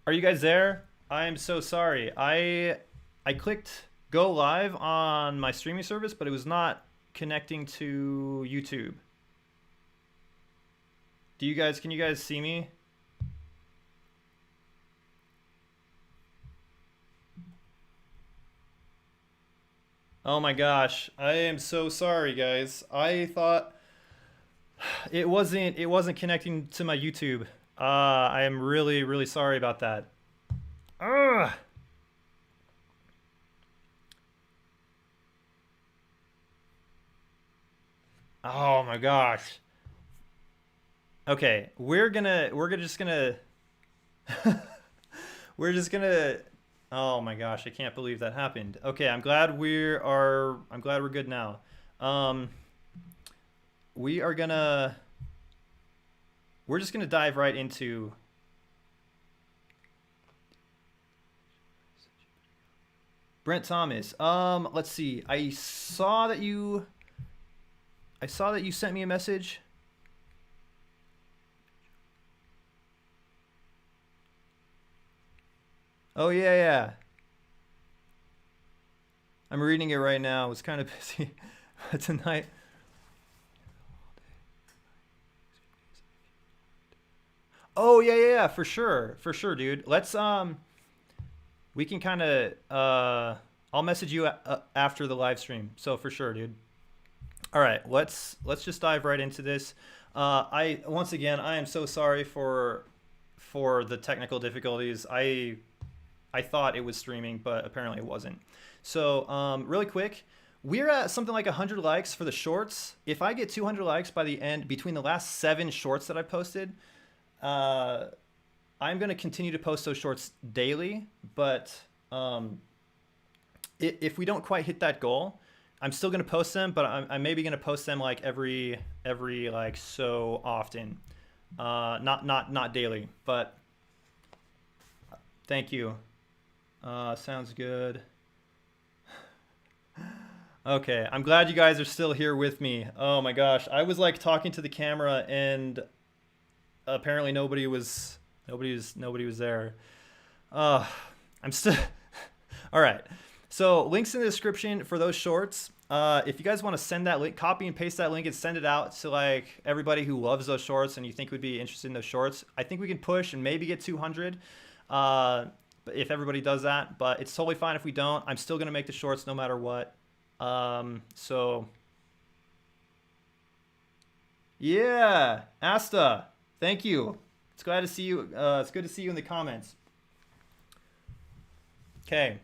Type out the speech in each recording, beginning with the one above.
Are you guys there? I am so sorry. I clicked go live on my streaming service, but it was not connecting to YouTube. Can you guys see me? Oh my gosh. I am so sorry, guys. I thought it wasn't connecting to my YouTube. I am really, really sorry about that. Ugh. Oh my gosh. Okay, we're just gonna we're just gonna oh my gosh, I can't believe that happened. Okay, I'm glad we're good now. Um we are gonna we're just gonna dive right into Brent Thomas. Let's see. I saw that you sent me a message. Oh yeah, yeah. I'm reading it right now. I was kind of busy tonight. Oh yeah, yeah, yeah, for sure, dude. Let's we can kind of I'll message you after the live stream. So for sure, dude. All right, let's just dive right into this. Once again, I am so sorry for the technical difficulties. I thought it was streaming, but apparently it wasn't. So really quick, we're at something like 100 likes for the shorts. If I get 200 likes by the end, between the last 7 shorts that I posted, I'm going to continue to post those shorts daily. But if we don't quite hit that goal, I'm still going to post them, but I'm maybe going to post them like every like so often, not daily. But thank you. Sounds good. Okay, I'm glad you guys are still here with me. Oh my gosh, I was like talking to the camera and apparently nobody was there. I'm still all right. So links in the description for those shorts. If you guys want to send that link, copy and paste that link and send it out to like everybody who loves those shorts and you think would be interested in those shorts. I think we can push and maybe get 200 if everybody does that, but it's totally fine if we don't. I'm still gonna make the shorts no matter what. So yeah, Asta, thank you. It's glad to see you. It's good to see you in the comments. Okay.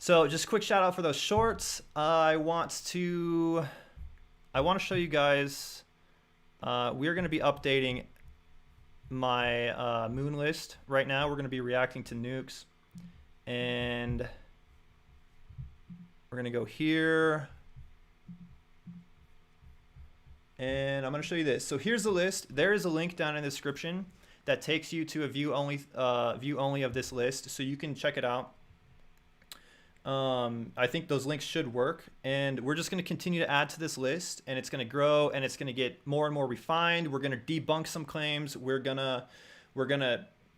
So just quick shout out for those shorts. I want to show you guys. We're going to be updating my moon list right now. We're going to be reacting to nukes, and we're going to go here, and I'm going to show you this. So here's the list. There is a link down in the description that takes you to a view only of this list, so you can check it out. I think those links should work, and we're just going to continue to add to this list, and it's going to grow, and it's going to get more and more refined. We're going to debunk some claims. We're gonna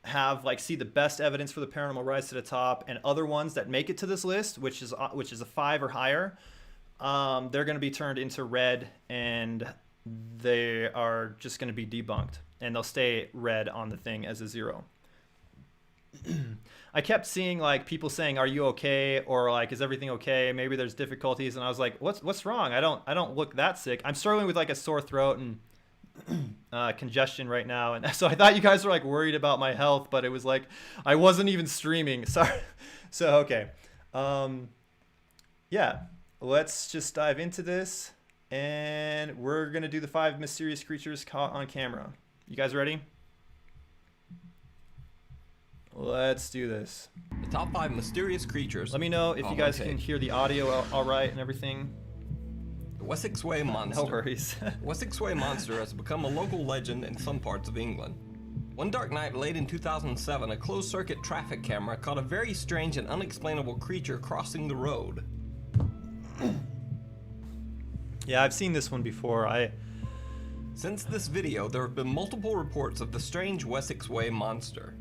have like see the best evidence for the paranormal rise to the top, and other ones that make it to this list, which is a 5 or higher. They're going to be turned into red, and they are just going to be debunked, and they'll stay red on the thing as a 0. I kept seeing like people saying, "Are you okay?" or like, "Is everything okay?" Maybe there's difficulties, and I was like, "What's wrong? I don't look that sick. I'm struggling with like a sore throat and congestion right now." And so I thought you guys were like worried about my health, but it was like I wasn't even streaming. Sorry. So okay, yeah, let's just dive into this, and we're gonna do the 5 mysterious creatures caught on camera. You guys ready? Let's do this. The top 5 mysterious creatures. Let me know if you guys can hear the audio all right and everything. The Wessex Way monster. No worries. Wessex Way monster has become a local legend in some parts of England. One dark night late in 2007, a closed-circuit traffic camera caught a very strange and unexplainable creature crossing the road. Yeah, I've seen this one before. Since this video, there have been multiple reports of the strange Wessex Way monster.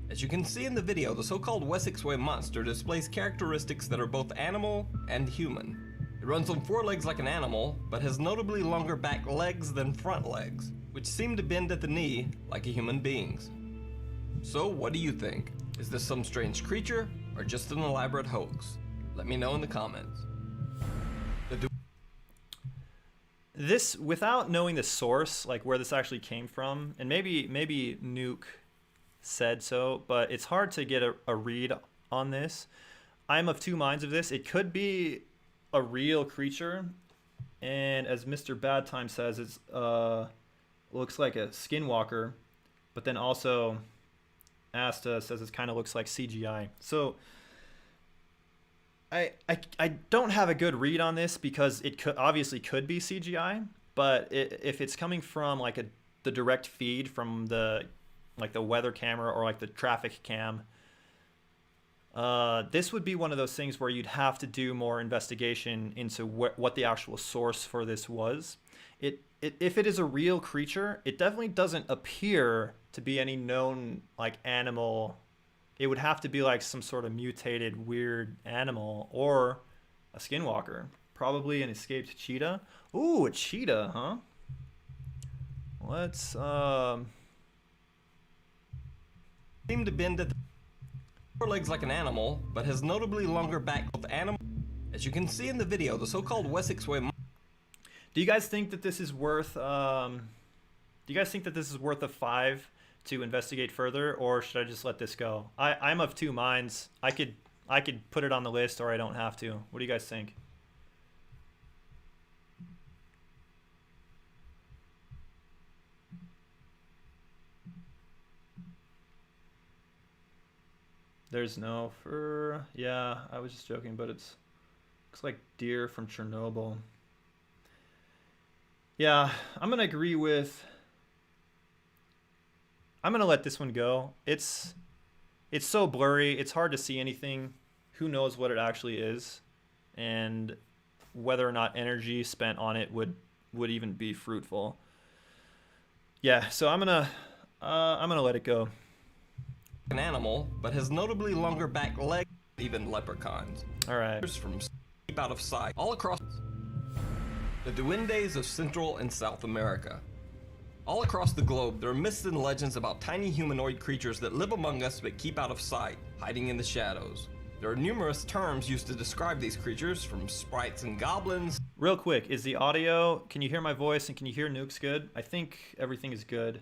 As you can see in the video, the so-called Wessex Way monster displays characteristics that are both animal and human. It runs on 4 legs like an animal, but has notably longer back legs than front legs, which seem to bend at the knee like a human being's. So what do you think? Is this some strange creature, or just an elaborate hoax? Let me know in the comments. This, without knowing the source, like where this actually came from, and maybe Nuke said so, but it's hard to get a read on this. I'm of two minds of this. It could be a real creature, and as Mr. Bad Time says, it's looks like a skinwalker, but then also Asta says it kind of looks like CGI. So I don't have a good read on this because it obviously could be CGI, but if it's coming from like the direct feed from the weather camera or like the traffic cam, this would be one of those things where you'd have to do more investigation into what the actual source for this was. If it is a real creature, it definitely doesn't appear to be any known like animal. It would have to be like some sort of mutated weird animal or a skinwalker, probably an escaped cheetah. Ooh, a cheetah, huh? Let's seem to bend at the 4 legs like an animal, but has notably longer back with animal. As you can see in the video, the so-called Wessex Way. Do you guys think that this is worth? Do you guys think that this is worth a 5 to investigate further, or should I just let this go? I'm of two minds. I could put it on the list, or I don't have to. What do you guys think? There's no fur. Yeah, I was just joking, but looks like deer from Chernobyl. Yeah, I'm gonna agree with. I'm gonna let this one go. It's so blurry. It's hard to see anything. Who knows what it actually is, and whether or not energy spent on it would even be fruitful. Yeah, so I'm gonna let it go. An animal, but has notably longer back legs, even leprechauns. All right. From deep out of sight, all across the Duendes of Central and South America. All across the globe, there are myths and legends about tiny humanoid creatures that live among us but keep out of sight, hiding in the shadows. There are numerous terms used to describe these creatures, from sprites and goblins. Real quick, is the audio? Can you hear my voice and can you hear Nukes good? I think everything is good.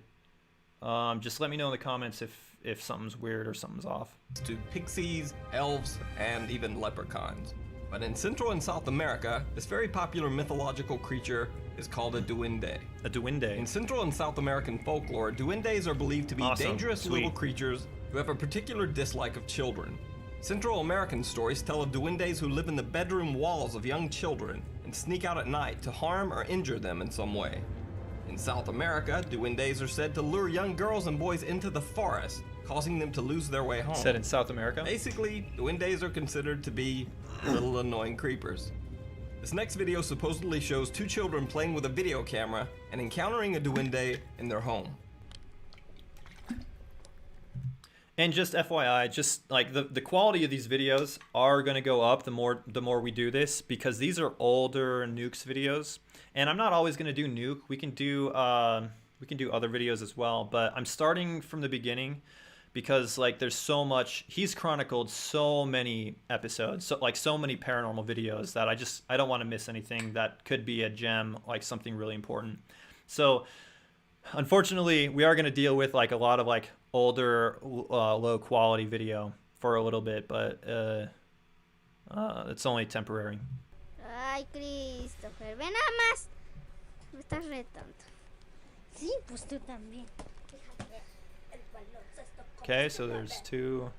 Just let me know in the comments if something's weird or something's off. To pixies, elves, and even leprechauns. But in Central and South America, this very popular mythological creature is called a duende. A duende. In Central and South American folklore, duendes are believed to be dangerous little creatures who have a particular dislike of children. Central American stories tell of duendes who live in the bedroom walls of young children and sneak out at night to harm or injure them in some way. In South America, duendes are said to lure young girls and boys into the forest, causing them to lose their way home. Said in South America? Basically, duendes are considered to be little annoying creepers. This next video supposedly shows 2 children playing with a video camera and encountering a duende in their home. And just FYI, just like the quality of these videos are going to go up the more we do this, because these are older Nukes videos, and I'm not always going to do Nuke. We can do other videos as well, but I'm starting from the beginning because like there's so much. He's chronicled so many episodes, so many paranormal videos that I don't want to miss anything that could be a gem, like something really important. So unfortunately, we are going to deal with like a lot of like older low quality video for a little bit, but it's only temporary. Ay, Christopher, ve nada más. Me estás retando. Sí, pues tú también. Okay, so there's 2.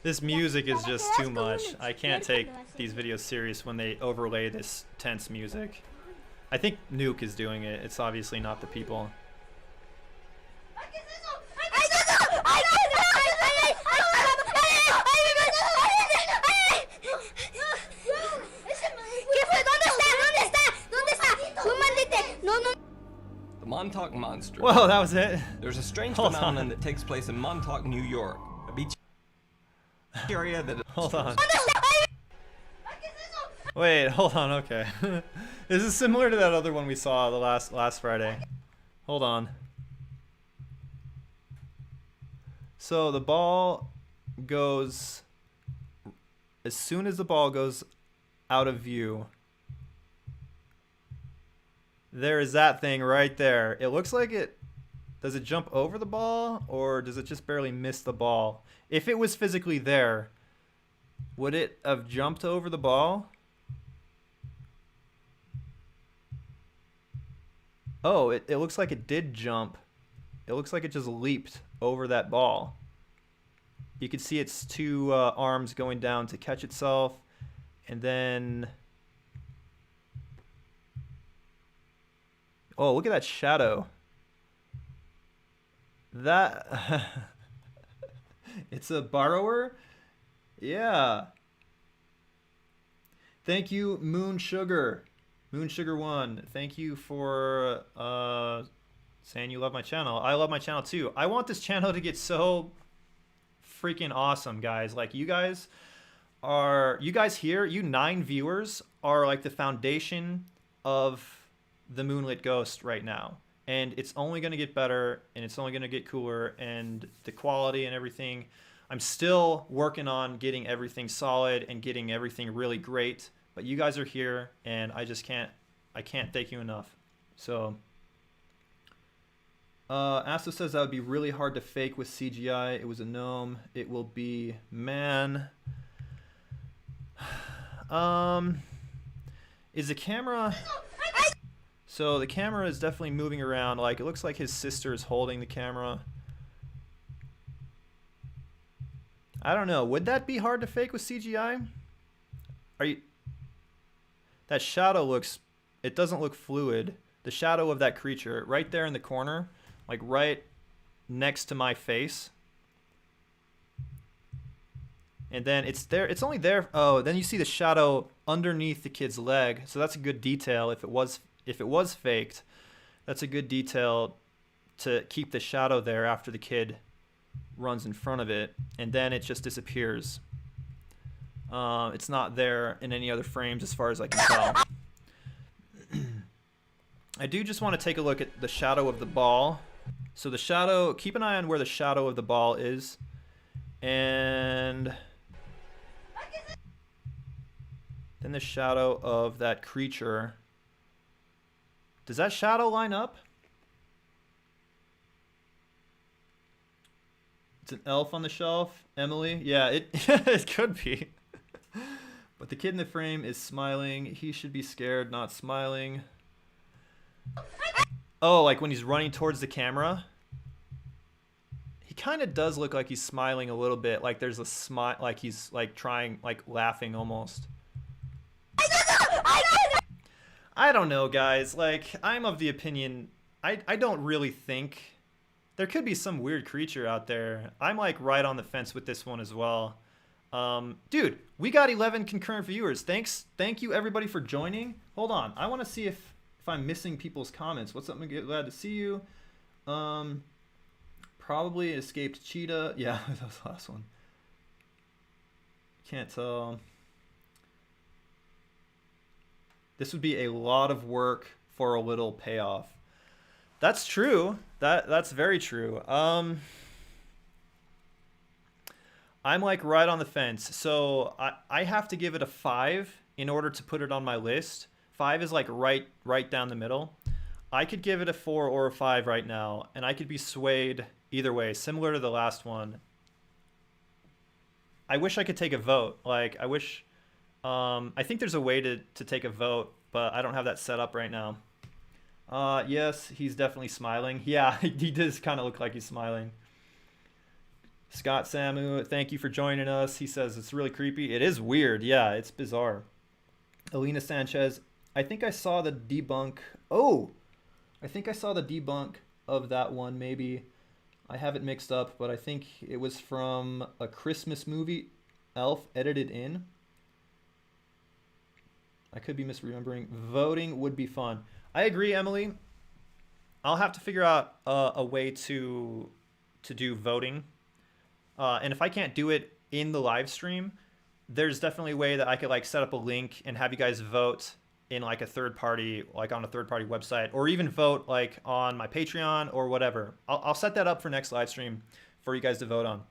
This music is just too much. I can't take these videos serious when they overlay this tense music. I think Nuke is doing it. It's obviously not the people. monster. Whoa, that was it. There's a strange Hold phenomenon on. that takes place in Montauk, New York, a beach area that... Hold on. Wait, hold on, okay. This is similar to that other one we saw the last Friday. Hold on. So the ball goes... As soon as the ball goes out of view, there is that thing right there. It looks like it... Does it jump over the ball, or does it just barely miss the ball? If it was physically there, would it have jumped over the ball? Oh, it looks like it did jump. It looks like it just leaped over that ball. You can see its two arms going down to catch itself. And then... Oh, look at that shadow. That... It's a borrower? Yeah. Thank you, Moon Sugar. Moon Sugar 1. Thank you for saying you love my channel. I love my channel too. I want this channel to get so freaking awesome, guys. Like, you guys here, you 9 viewers are like the foundation of the Moonlit Ghost right now. And it's only going to get better, and it's only going to get cooler, and the quality and everything. I'm still working on getting everything solid and getting everything really great. But you guys are here, and I can't thank you enough. So, Asta says that would be really hard to fake with CGI. It was a gnome. It will be, man. Is the camera... So the camera is definitely moving around. Like, it looks like his sister is holding the camera. I don't know. Would that be hard to fake with CGI? Are you... That shadow looks... It doesn't look fluid. The shadow of that creature right there in the corner, like right next to my face. And then it's there. It's only there. Oh, then you see the shadow underneath the kid's leg. So that's a good detail. If it was faked, that's a good detail to keep the shadow there after the kid runs in front of it, and then it just disappears. It's not there in any other frames as far as I can tell. I do just want to take a look at the shadow of the ball. So the shadow, keep an eye on where the shadow of the ball is. And then the shadow of that creature. Does that shadow line up? It's an elf on the shelf, Emily. Yeah, it it could be. But the kid in the frame is smiling. He should be scared, not smiling. Oh, like when he's running towards the camera? He kind of does look like he's smiling a little bit. Like there's a smile, like he's like trying, like laughing almost. I don't know, guys. Like, I'm of the opinion, I don't really think... There could be some weird creature out there. I'm like right on the fence with this one as well. Dude, we got 11 concurrent viewers. Thank you everybody for joining. Hold on, I want to see if I'm missing people's comments. What's up? I'm glad to see you. Probably escaped cheetah. Yeah, that was the last one. Can't tell. This would be a lot of work for a little payoff. That's true. That's very true. I'm like right on the fence. So I have to give it a 5 in order to put it on my list. 5 is like right down the middle. I could give it a 4 or a 5 right now, and I could be swayed either way, similar to the last one. I wish I could take a vote. Like, I wish... I think there's a way to take a vote, but I don't have that set up right now. Yes, he's definitely smiling. Yeah, he does kind of look like he's smiling. Scott Samu, thank you for joining us. He says it's really creepy. It is weird. Yeah, it's bizarre. Alina Sanchez, I think I saw the debunk. Oh, I think I saw the debunk of that one. Maybe I have it mixed up, but I think it was from a Christmas movie, Elf edited in. I could be misremembering. Voting would be fun. I agree, Emily. I'll have to figure out a way to do voting. And if I can't do it in the live stream, there's definitely a way that I could like set up a link and have you guys vote in like a third party, like on a third party website, or even vote like on my Patreon or whatever. I'll set that up for next live stream for you guys to vote on.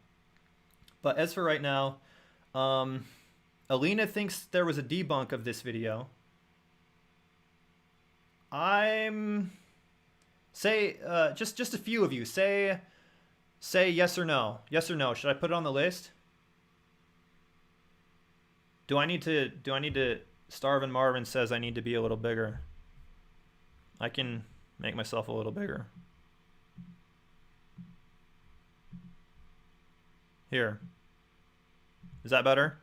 But as for right now, Alina thinks there was a debunk of this video. Just a few of you say yes or no. Yes or no. Should I put it on the list? Do I need to Starvin Marvin says I need to be a little bigger. I can make myself a little bigger. Here. Is that better?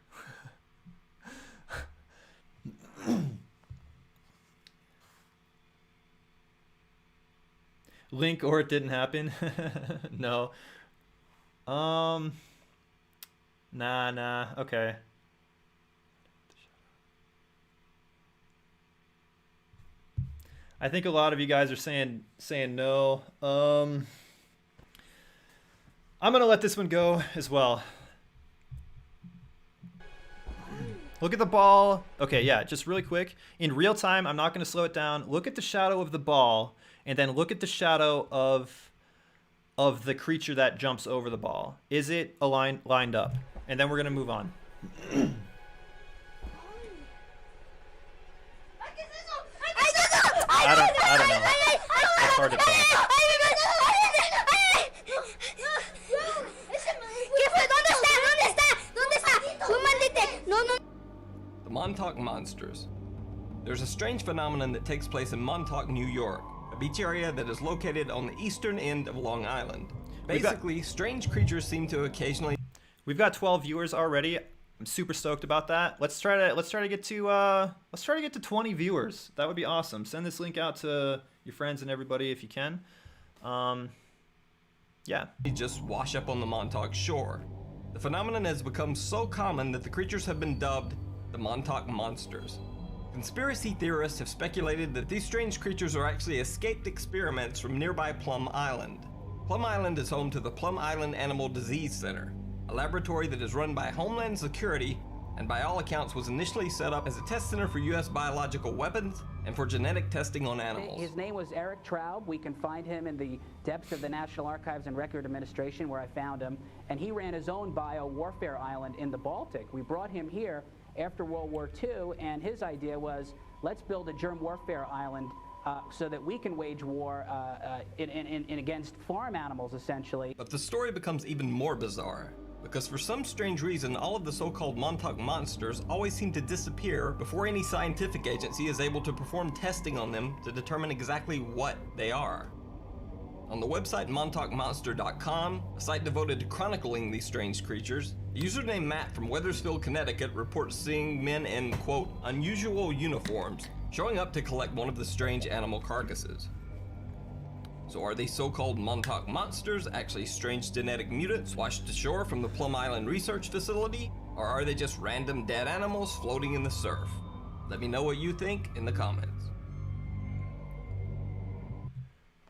Link or it didn't happen. No. Nah. Okay. I think a lot of you guys are saying no. I'm gonna let this one go as well. Look at the ball. Okay, yeah, just really quick. In real time, I'm not gonna slow it down. Look at the shadow of the ball, and then look at the shadow of the creature that jumps over the ball. Is it lined up? And then we're gonna move on. I don't know. It's hard to tell. The Montauk Monsters. There's a strange phenomenon that takes place in Montauk, New York, a beach area that is located on the eastern end of Long Island. Basically, strange creatures seem to occasionally... We've got 12 viewers already. I'm super stoked about that. Let's try to get to 20 viewers. That would be awesome. Send this link out to your friends and everybody if you can. Yeah. Just wash up on the Montauk shore. The phenomenon has become so common that the creatures have been dubbed the Montauk Monsters. Conspiracy theorists have speculated that these strange creatures are actually escaped experiments from nearby Plum Island. Plum Island is home to the Plum Island Animal Disease Center, a laboratory that is run by Homeland Security and by all accounts was initially set up as a test center for U.S. biological weapons and for genetic testing on animals. His name was Eric Traub. We can find him in the depths of the National Archives and Record Administration where I found him, and he ran his own bio-warfare island in the Baltic. We brought him here after World War II, and his idea was, let's build a germ warfare island so that we can wage war in against farm animals, essentially. But the story becomes even more bizarre, because for some strange reason, all of the so-called Montauk monsters always seem to disappear before any scientific agency is able to perform testing on them to determine exactly what they are. On the website montaukmonster.com, a site devoted to chronicling these strange creatures, a user named Matt from Weathersfield, Connecticut reports seeing men in, quote, unusual uniforms, showing up to collect one of the strange animal carcasses. So are these so-called Montauk monsters actually strange genetic mutants washed ashore from the Plum Island Research Facility? Or are they just random dead animals floating in the surf? Let me know what you think in the comments.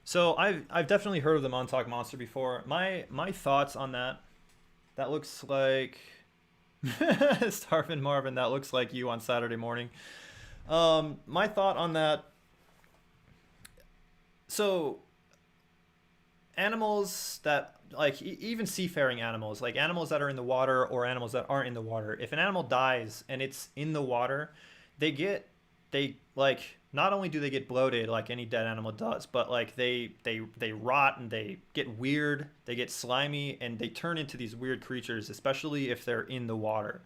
So I've definitely heard of the Montauk Monster before. My thoughts on that looks like Starvin Marvin, that looks like you on Saturday morning. My thought on that, so animals that, like, even seafaring animals, like animals that are in the water or animals that aren't in the water, if an animal dies and it's in the water, they like, not only do they get bloated like any dead animal does, but like they rot and they get weird, they get slimy, and they turn into these weird creatures, especially if they're in the water.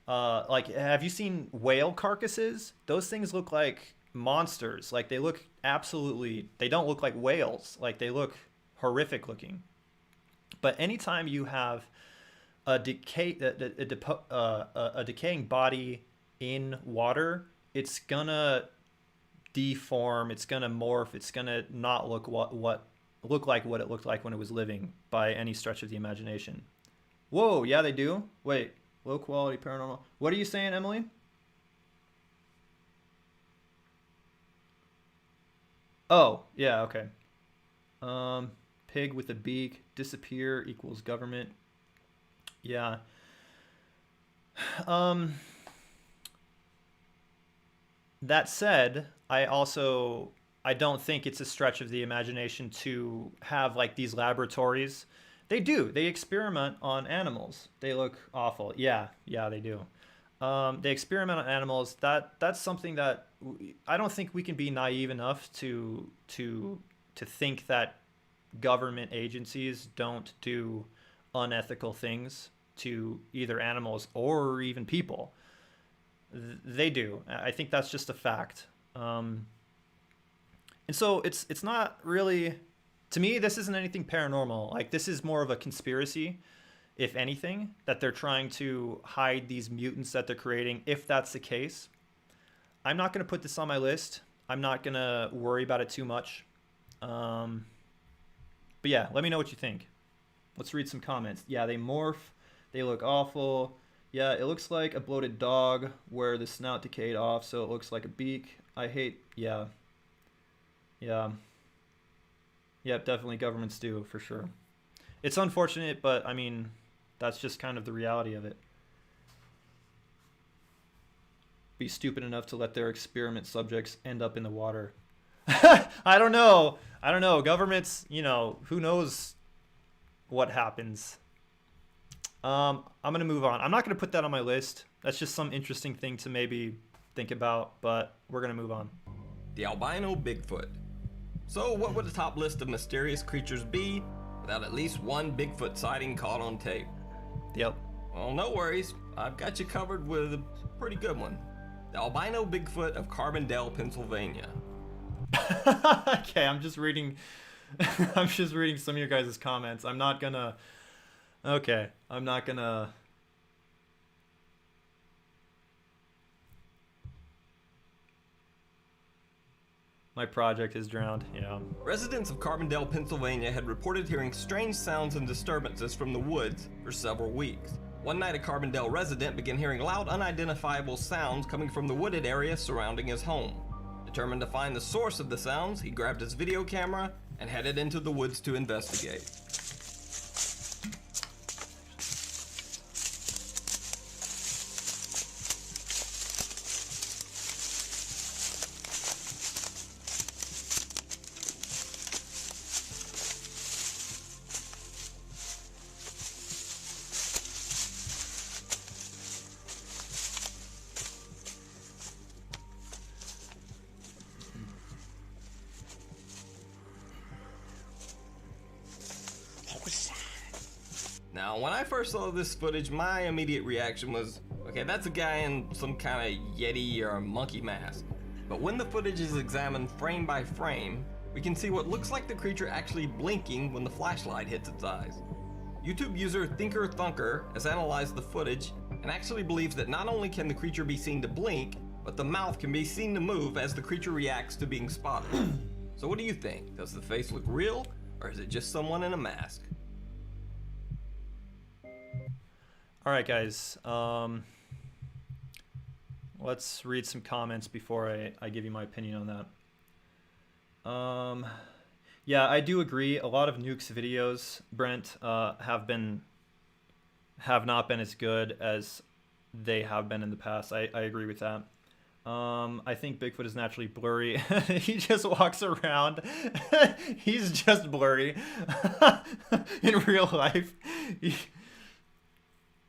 Like, have you seen whale carcasses? Those things look like monsters. Like, they look they don't look like whales. Like, they look horrific looking. But anytime you have a decaying body in water, it's gonna deform, it's gonna morph, it's gonna not look look like what it looked like when it was living by any stretch of the imagination. Whoa, yeah, they do. Wait, low quality paranormal. What are you saying, Emily? Oh, yeah, okay. Pig with a beak. Disappear equals government. Yeah. That said, I don't think it's a stretch of the imagination to have like these laboratories. They experiment on animals. They look awful. Yeah, they do. They experiment on animals. That's something that I don't think we can be naive enough to think that government agencies don't do unethical things to either animals or even people. They do. I think that's just a fact. And so it's not really, to me, this isn't anything paranormal. Like, this is more of a conspiracy, if anything, that they're trying to hide these mutants that they're creating. If that's the case, I'm not going to put this on my list. I'm not going to worry about it too much. But yeah, let me know what you think. Let's read some comments. Yeah, they morph. They look awful. Yeah, it looks like a bloated dog where the snout decayed off, so it looks like a beak. I hate, yeah. Yep, definitely governments do, for sure. It's unfortunate, but I mean, that's just kind of the reality of it. Be stupid enough to let their experiment subjects end up in the water. I don't know. Governments, who knows what happens. I'm going to move on. I'm not going to put that on my list. That's just some interesting thing to maybe think about, but we're going to move on. The albino Bigfoot. So what would the top list of mysterious creatures be without at least one Bigfoot sighting caught on tape? Yep. Well, no worries. I've got you covered with a pretty good one. The albino Bigfoot of Carbondale, Pennsylvania. Okay, I'm just reading some of your guys' comments. I'm not gonna My project is drowned, yeah. Residents of Carbondale, Pennsylvania had reported hearing strange sounds and disturbances from the woods for several weeks. One night, a Carbondale resident began hearing loud, unidentifiable sounds coming from the wooded area surrounding his home. Determined to find the source of the sounds, he grabbed his video camera and headed into the woods to investigate. Now, when I first saw this footage, my immediate reaction was, okay, that's a guy in some kind of Yeti or monkey mask. But when the footage is examined frame by frame, we can see what looks like the creature actually blinking when the flashlight hits its eyes. YouTube user Thinker Thunker has analyzed the footage and actually believes that not only can the creature be seen to blink, but the mouth can be seen to move as the creature reacts to being spotted. So what do you think? Does the face look real, or is it just someone in a mask? All right, guys. Let's read some comments before I give you my opinion on that. Yeah, I do agree. A lot of Nukes videos, Brent, have not been as good as they have been in the past. I agree with that. I think Bigfoot is naturally blurry. He just walks around. He's just blurry in real life.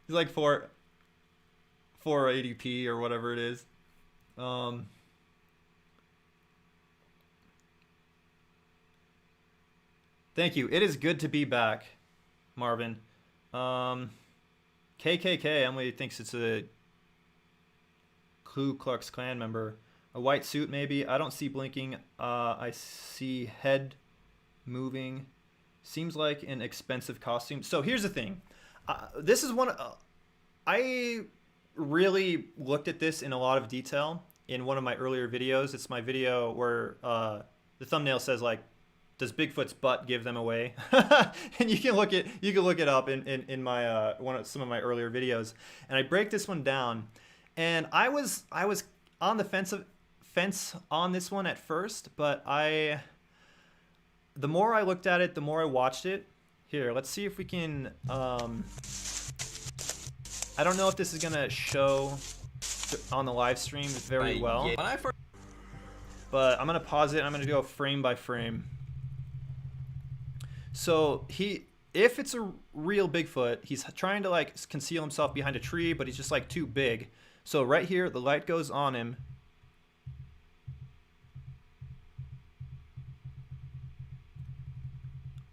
He's like 480p or whatever it is. Thank you. It is good to be back, Marvin. KKK, Emily thinks it's a Ku Klux Klan member. A white suit, maybe. I don't see blinking. I see head moving. Seems like an expensive costume. So here's the thing. This is one. I really looked at this in a lot of detail in one of my earlier videos. It's my video where the thumbnail says like, "Does Bigfoot's butt give them away?" And you can look it up in my some of my earlier videos. And I break this one down, and I was on the fence on this one at first, but the more I looked at it, the more I watched it. Here, let's see if we can, I don't know if this is gonna show on the live stream very well, When I first but I'm gonna pause it and I'm gonna go frame by frame. So if it's a real Bigfoot, he's trying to like conceal himself behind a tree, but he's just like too big. So right here, the light goes on him.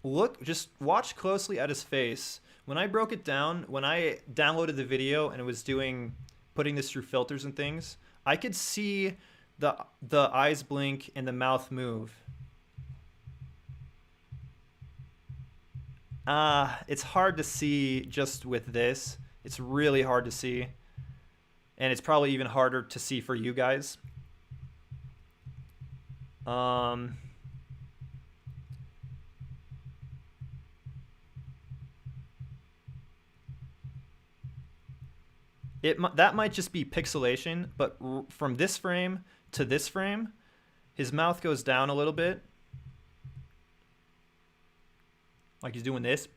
Look, just watch closely at his face. When I broke it down, when I downloaded the video and it was putting this through filters and things, I could see the eyes blink and the mouth move. It's hard to see just with this. It's really hard to see. And it's probably even harder to see for you guys. That might just be pixelation, but from this frame to this frame, his mouth goes down a little bit. Like he's doing this.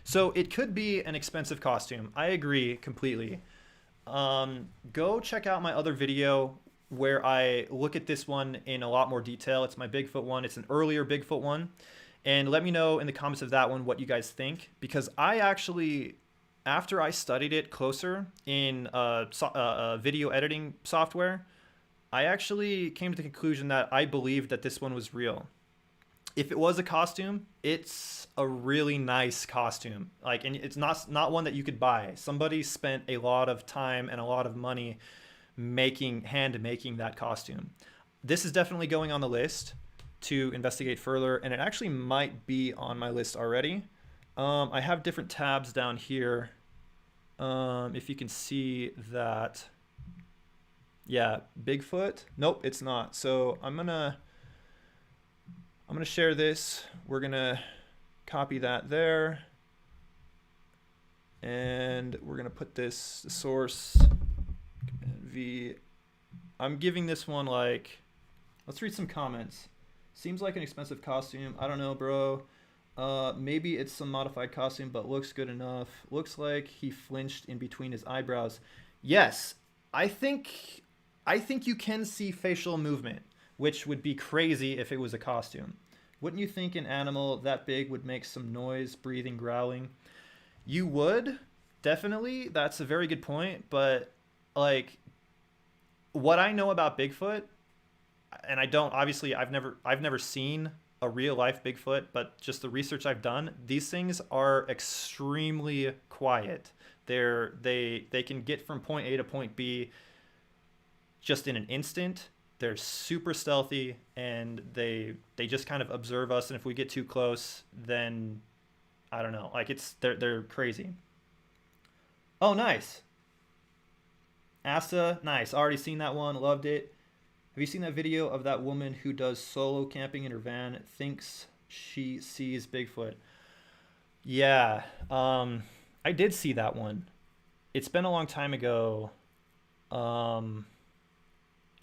So it could be an expensive costume. I agree completely. Go check out my other video where I look at this one in a lot more detail. It's my Bigfoot one. It's an earlier Bigfoot one. And let me know in the comments of that one what you guys think. Because I actually, after I studied it closer in video editing software, I actually came to the conclusion that I believed that this one was real. If it was a costume, it's a really nice costume. Like, and it's not one that you could buy. Somebody spent a lot of time and a lot of money hand making that costume. This is definitely going on the list to investigate further, and it actually might be on my list already. I have different tabs down here. If you can see that. Yeah, Bigfoot. Nope, it's not. So I'm gonna share this. We're gonna copy that there, and we're gonna put this source V. I'm giving this one like, let's read some comments. Seems like an expensive costume. I don't know, bro. Maybe it's some modified costume, but looks good enough. Looks like he flinched in between his eyebrows. Yes, I think you can see facial movement, which would be crazy if it was a costume. Wouldn't you think an animal that big would make some noise, breathing, growling? You would, definitely. That's a very good point. But like, what I know about Bigfoot, and I don't, obviously, I've never seen a real life Bigfoot, but just the research I've done, these things are extremely quiet. They can get from point A to point B just in an instant. They're super stealthy, and they just kind of observe us, and if we get too close, then I don't know, like they're crazy. Oh, nice. Asta, nice. Already seen that one, loved it. Have you seen that video of that woman who does solo camping in her van, thinks she sees Bigfoot? Yeah, I did see that one. It's been a long time ago.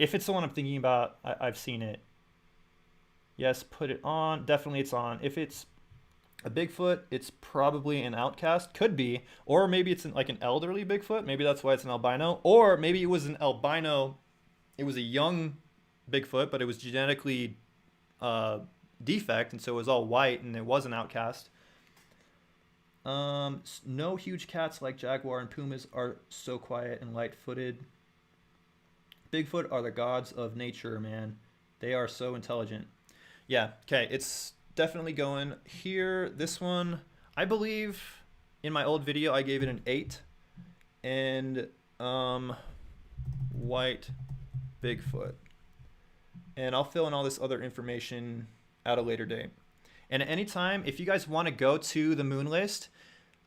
If it's the one I'm thinking about, I've seen it. Yes, put it on. Definitely it's on. If it's a Bigfoot, it's probably an outcast. Could be. Or maybe it's like an elderly Bigfoot. Maybe that's why it's an albino. Or maybe it was an albino. It was a young Bigfoot, but it was genetically defect, and so it was all white, and it was an outcast. No huge cats like jaguar and pumas are so quiet and light-footed. Bigfoot are the gods of nature, man. They are so intelligent. Yeah, okay, it's definitely going here. This one, I believe in my old video I gave it an 8. And white Bigfoot. And I'll fill in all this other information at a later date. And at any time, if you guys want to go to the moon list,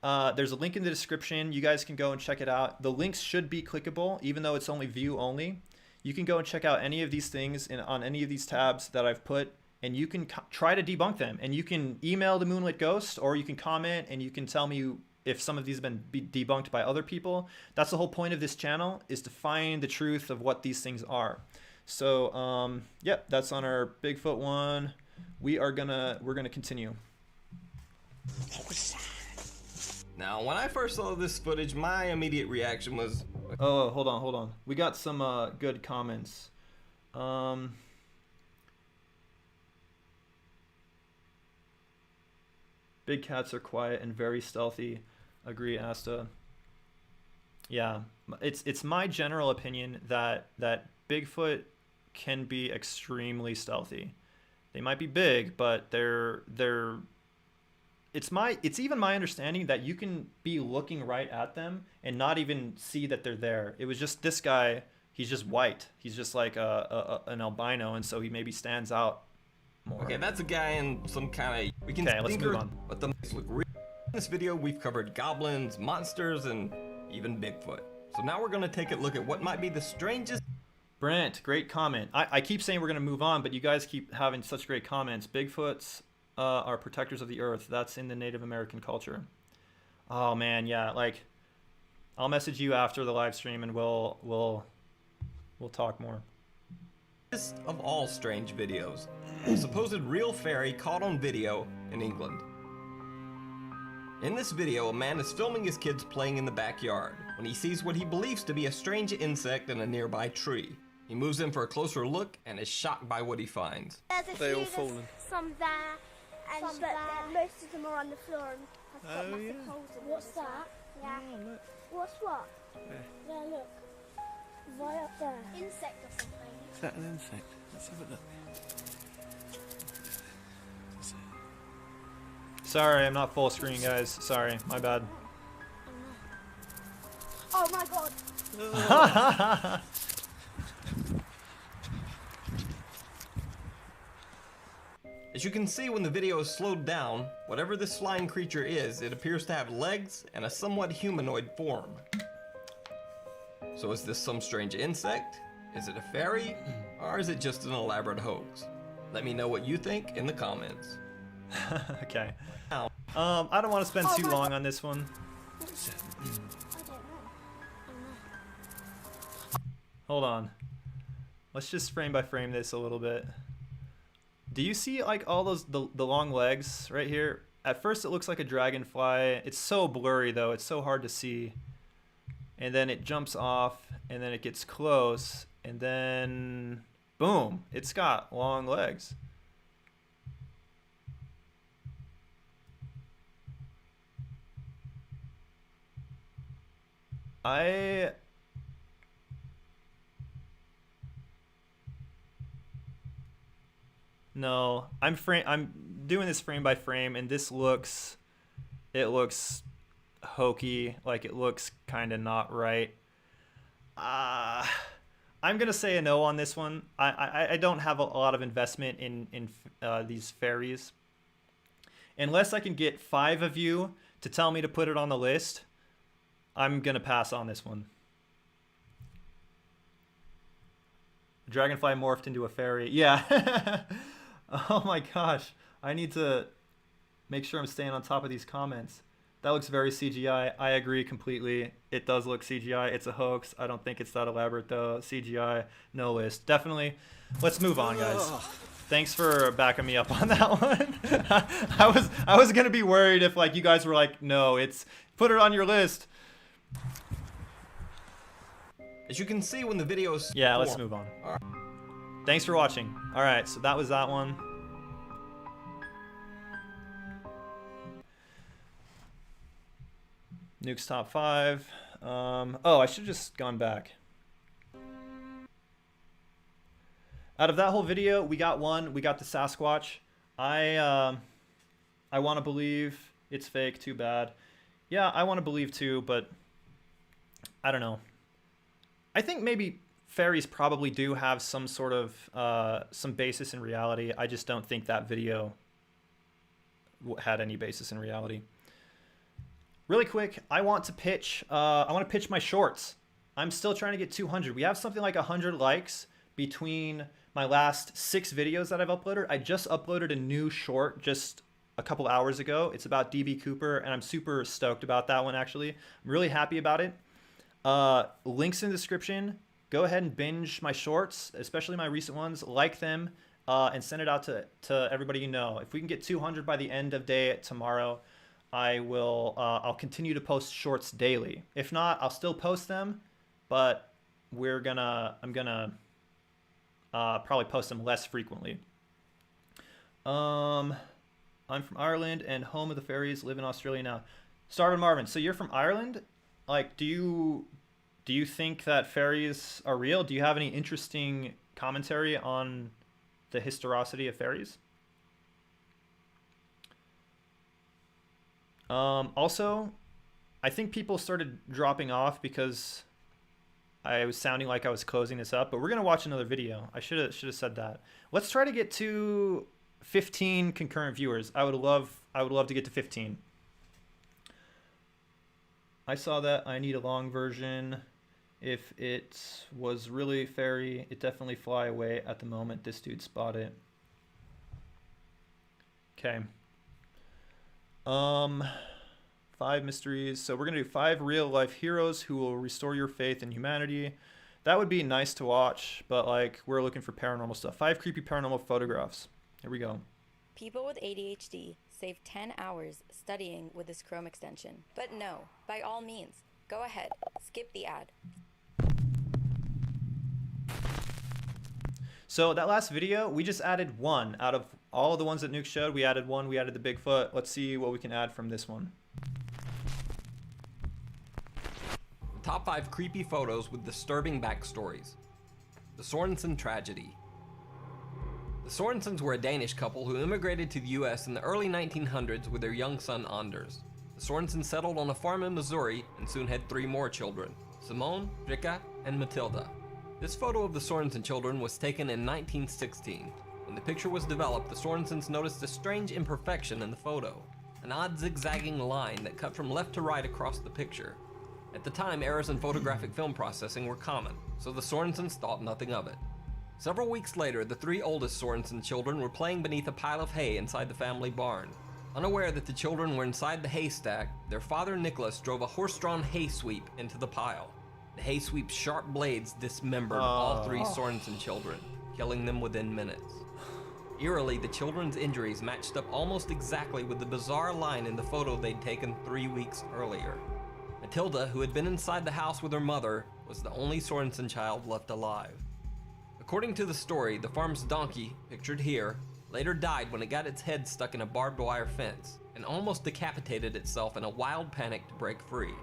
there's a link in the description. You guys can go and check it out. The links should be clickable, even though it's only view only. You can go and check out any of these things on any of these tabs that I've put, and you can try to debunk them. And you can email the Moonlit Ghost, or you can comment and you can tell me if some of these have been debunked by other people. That's the whole point of this channel, is to find the truth of what these things are. So yep, that's on our Bigfoot one. We're gonna continue. Now, when I first saw this footage, my immediate reaction was... Oh, hold on. We got some good comments. Big cats are quiet and very stealthy. Agree, Asta. Yeah, it's my general opinion that Bigfoot can be extremely stealthy. They might be big, but it's even my understanding that you can be looking right at them and not even see that they're there. It was just this guy, he's just white. He's just like an albino, and so he maybe stands out more. Okay, that's a guy in some kind of... We can let's move on. But the mics look real. In this video, we've covered goblins, monsters, and even Bigfoot. So now we're going to take a look at what might be the strangest... Brent, great comment. I keep saying we're going to move on, but you guys keep having such great comments. Bigfoots are protectors of the earth. That's in the Native American culture. Oh man, yeah, like I'll message you after the live stream and we'll talk more. Of all strange videos, a supposed real fairy caught on video in England. In this video, a man is filming his kids playing in the backyard when he sees what he believes to be a strange insect in a nearby tree. He moves in for a closer look and is shocked by what he finds. They all fallen. Some there and some there. Most of them are on the floor and have got massive holes in them. What's that? Yeah. Oh, look. What's what? Yeah, look. Right up there. Insect or something. Is that an insect? Let's have a look. Sorry, I'm not full screen, guys. Sorry, my bad. Oh my god. As you can see when the video is slowed down, whatever this flying creature is, it appears to have legs and a somewhat humanoid form. So is this some strange insect? Is it a fairy? Or is it just an elaborate hoax? Let me know what you think in the comments. Okay. I don't want to spend too long on this one. I don't know. Hold on. Let's just frame by frame this a little bit. Do you see like all those the long legs right here? At first it looks like a dragonfly. It's so blurry though. It's so hard to see. And then it jumps off and then it gets close and then boom, it's got long legs. No, I'm doing this frame by frame, and this looks hokey, like it looks kind of not right. I'm gonna say a no on this one. I don't have a lot of investment in these fairies. Unless I can get 5 of you to tell me to put it on the list, I'm gonna pass on this one. Dragonfly morphed into a fairy. Yeah. Oh my gosh. I need to make sure I'm staying on top of these comments. That looks very CGI. I agree completely. It does look CGI. It's a hoax. I don't think it's that elaborate though. CGI, no list. Definitely. Let's move on, guys. Thanks for backing me up on that one. I was gonna be worried if like you guys were like, no, it's put it on your list. As you can see when the video is... Yeah, let's move on. All right. Thanks for watching. All right, so that was that one. Nukes top 5. Oh, I should have just gone back. Out of that whole video, we got one. We got the Sasquatch. I want to believe it's fake. Too bad. Yeah, I want to believe too, but I don't know. I think maybe fairies probably do have some sort of some basis in reality. I just don't think that video had any basis in reality. Really quick, I want to pitch my shorts. I'm still trying to get 200. We have something like 100 likes between my last 6 videos that I've uploaded. I just uploaded a new short just a couple hours ago. It's about DB Cooper, and I'm super stoked about that one, actually. I'm really happy about it. Links in the description. Go ahead and binge my shorts, especially my recent ones. Like them, and send it out to everybody you know. If we can get 200 by the end of day tomorrow, I'll continue to post shorts daily. If not, I'll still post them, but I'm gonna probably post them less frequently. I'm from Ireland and home of the fairies, live in Australia now. Starvin Marvin, so you're from Ireland? Like, do you think that fairies are real? Do you have any interesting commentary on the historicity of fairies? Also, I think people started dropping off because I was sounding like I was closing this up, but we're gonna watch another video. I should have said that. Let's try to get to 15 concurrent viewers. I would love to get to 15. I saw that. I need a long version. If it was really fairy, it definitely fly away at the moment this dude spot it. Okay. 5 mysteries. So we're gonna do 5 real life heroes who will restore your faith in humanity. That would be nice to watch, but like we're looking for paranormal stuff. 5 creepy paranormal photographs. Here we go. People with ADHD save 10 hours studying with this Chrome extension. But no, by all means, go ahead, skip the ad. So that last video, we just added 1 out of all of the ones that Nuke showed. We added 1. We added the Bigfoot. Let's see what we can add from this one. Top 5 creepy photos with disturbing backstories. The Sorensen tragedy. The Sorensens were a Danish couple who immigrated to the US in the early 1900s with their young son Anders. The Sorensens settled on a farm in Missouri and soon had 3 more children, Simone, Rika, and Matilda. This photo of the Sorensen children was taken in 1916. When the picture was developed, the Sorensens noticed a strange imperfection in the photo, an odd zigzagging line that cut from left to right across the picture. At the time, errors in photographic film processing were common, so the Sorensens thought nothing of it. Several weeks later, the 3 oldest Sorensen children were playing beneath a pile of hay inside the family barn. Unaware that the children were inside the haystack, their father Nicholas drove a horse-drawn hay sweep into the pile. The hay sweep's sharp blades dismembered all 3 Sorensen children, killing them within minutes. Eerily, the children's injuries matched up almost exactly with the bizarre line in the photo they'd taken 3 weeks earlier. Matilda, who had been inside the house with her mother, was the only Sorensen child left alive. According to the story, the farm's donkey, pictured here, later died when it got its head stuck in a barbed wire fence and almost decapitated itself in a wild panic to break free.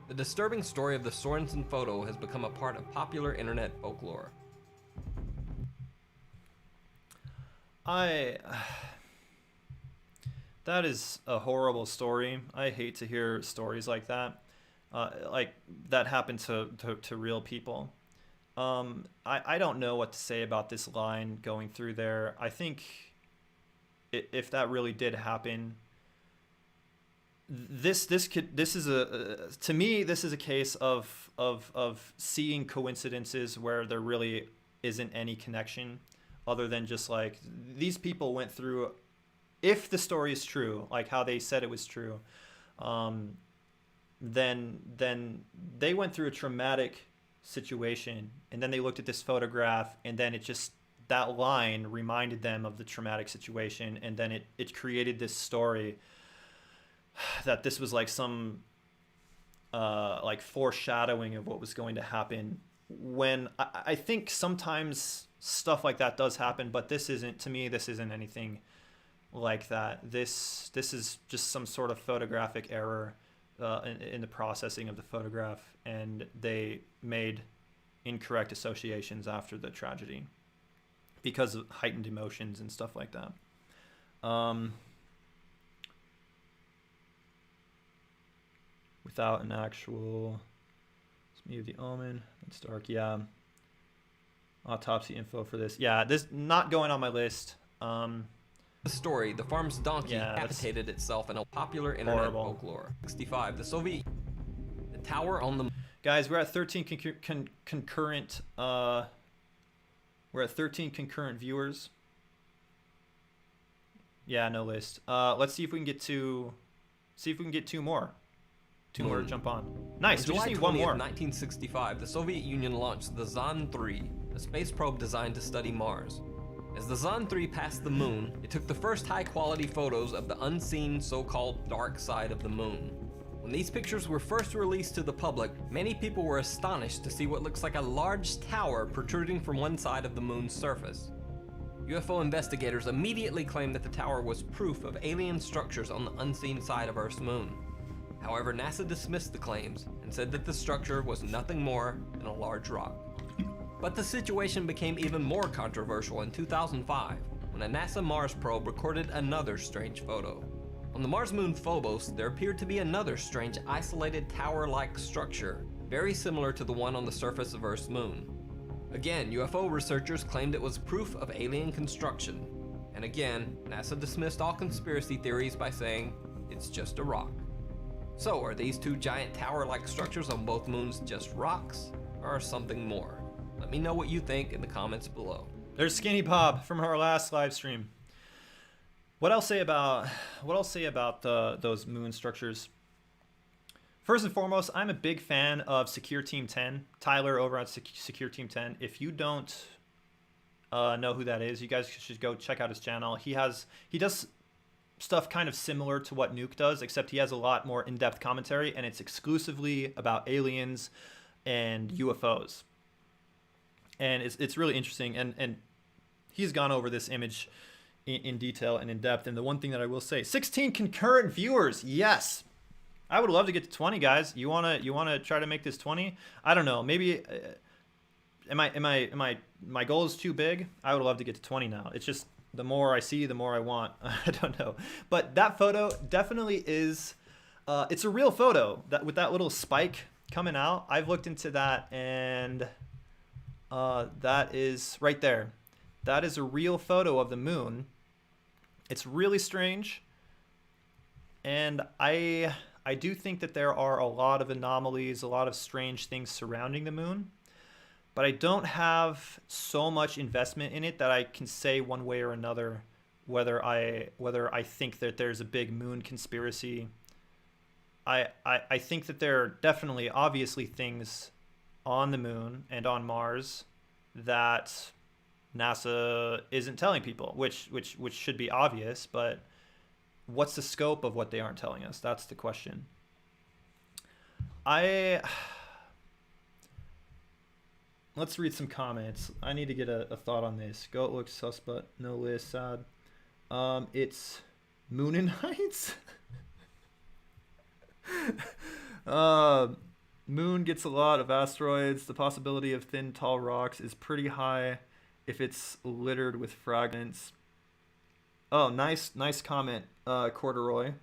The disturbing story of the Sorensen photo has become a part of popular internet folklore. That is a horrible story. I hate to hear stories like that. Like that happened to real people. I don't know what to say about this line going through there. I think if that really did happen, this is a case of seeing coincidences where there really isn't any connection other than just like these people went through, if the story is true, like how they said it was true, then they went through a traumatic situation, and then they looked at this photograph, and then it just, that line reminded them of the traumatic situation, and then it created this story that this was like some like foreshadowing of what was going to happen, when I think sometimes stuff like that does happen, but this isn't anything like that. This is just some sort of photographic error in the processing of the photograph, and they made incorrect associations after the tragedy because of heightened emotions and stuff like that. Without an actual, it's me of the omen, it's dark, yeah. Autopsy info for this, yeah, this not going on my list. The story, the farm's donkey decapitated itself in a popular internet folklore. 65, the Soviet, the tower on the... Guys, we're at 13 concurrent, we're at 13 concurrent viewers. Yeah, no list. Let's see if we can get two more. Two more to jump on. Nice. On We just July need 20th, one more. 1965, the Soviet Union launched the Zond 3, a space probe designed to study Mars. As the Zond 3 passed the moon, it took the first high-quality photos of the unseen so-called dark side of the moon. When these pictures were first released to the public, many people were astonished to see what looks like a large tower protruding from one side of the moon's surface. UFO investigators immediately claimed that the tower was proof of alien structures on the unseen side of Earth's moon. However, NASA dismissed the claims and said that the structure was nothing more than a large rock. But the situation became even more controversial in 2005 when a NASA Mars probe recorded another strange photo. On the Mars moon Phobos, there appeared to be another strange isolated tower-like structure, very similar to the one on the surface of Earth's moon. Again, UFO researchers claimed it was proof of alien construction. And again, NASA dismissed all conspiracy theories by saying, it's just a rock. So, are these two giant tower-like structures on both moons just rocks, or something more? Let me know what you think in the comments below. There's Skinny Bob from our last live stream. What I'll say about those moon structures. First and foremost, I'm a big fan of Secure Team 10. Tyler over at Secure Team 10. If you don't know who that is, you guys should go check out his channel. He does stuff kind of similar to what Nuke does, except he has a lot more in-depth commentary, and it's exclusively about aliens and UFOs. And it's really interesting, and he's gone over this image in detail and in depth. And the one thing that I will say, 16 concurrent viewers, yes. I would love to get to 20, guys. You wanna try to make this 20? I don't know. Maybe my goal is too big. I would love to get to 20 now. It's just the more I see, the more I want. I don't know. But that photo definitely is. It's a real photo that with that little spike coming out. I've looked into that, and that is right there. That is a real photo of the moon. It's really strange, and I do think that there are a lot of anomalies, a lot of strange things surrounding the moon, but I don't have so much investment in it that I can say one way or another whether I think that there's a big moon conspiracy. I think that there are definitely, obviously, things on the moon and on Mars that NASA isn't telling people, which should be obvious, but what's the scope of what they aren't telling us? That's the question. Let's read some comments. I need to get a thought on this. Goat looks sus, but no list, sad. It's Moon Heights. Moon gets a lot of asteroids. The possibility of thin, tall rocks is pretty high if it's littered with fragments. Oh, nice comment, Corduroy.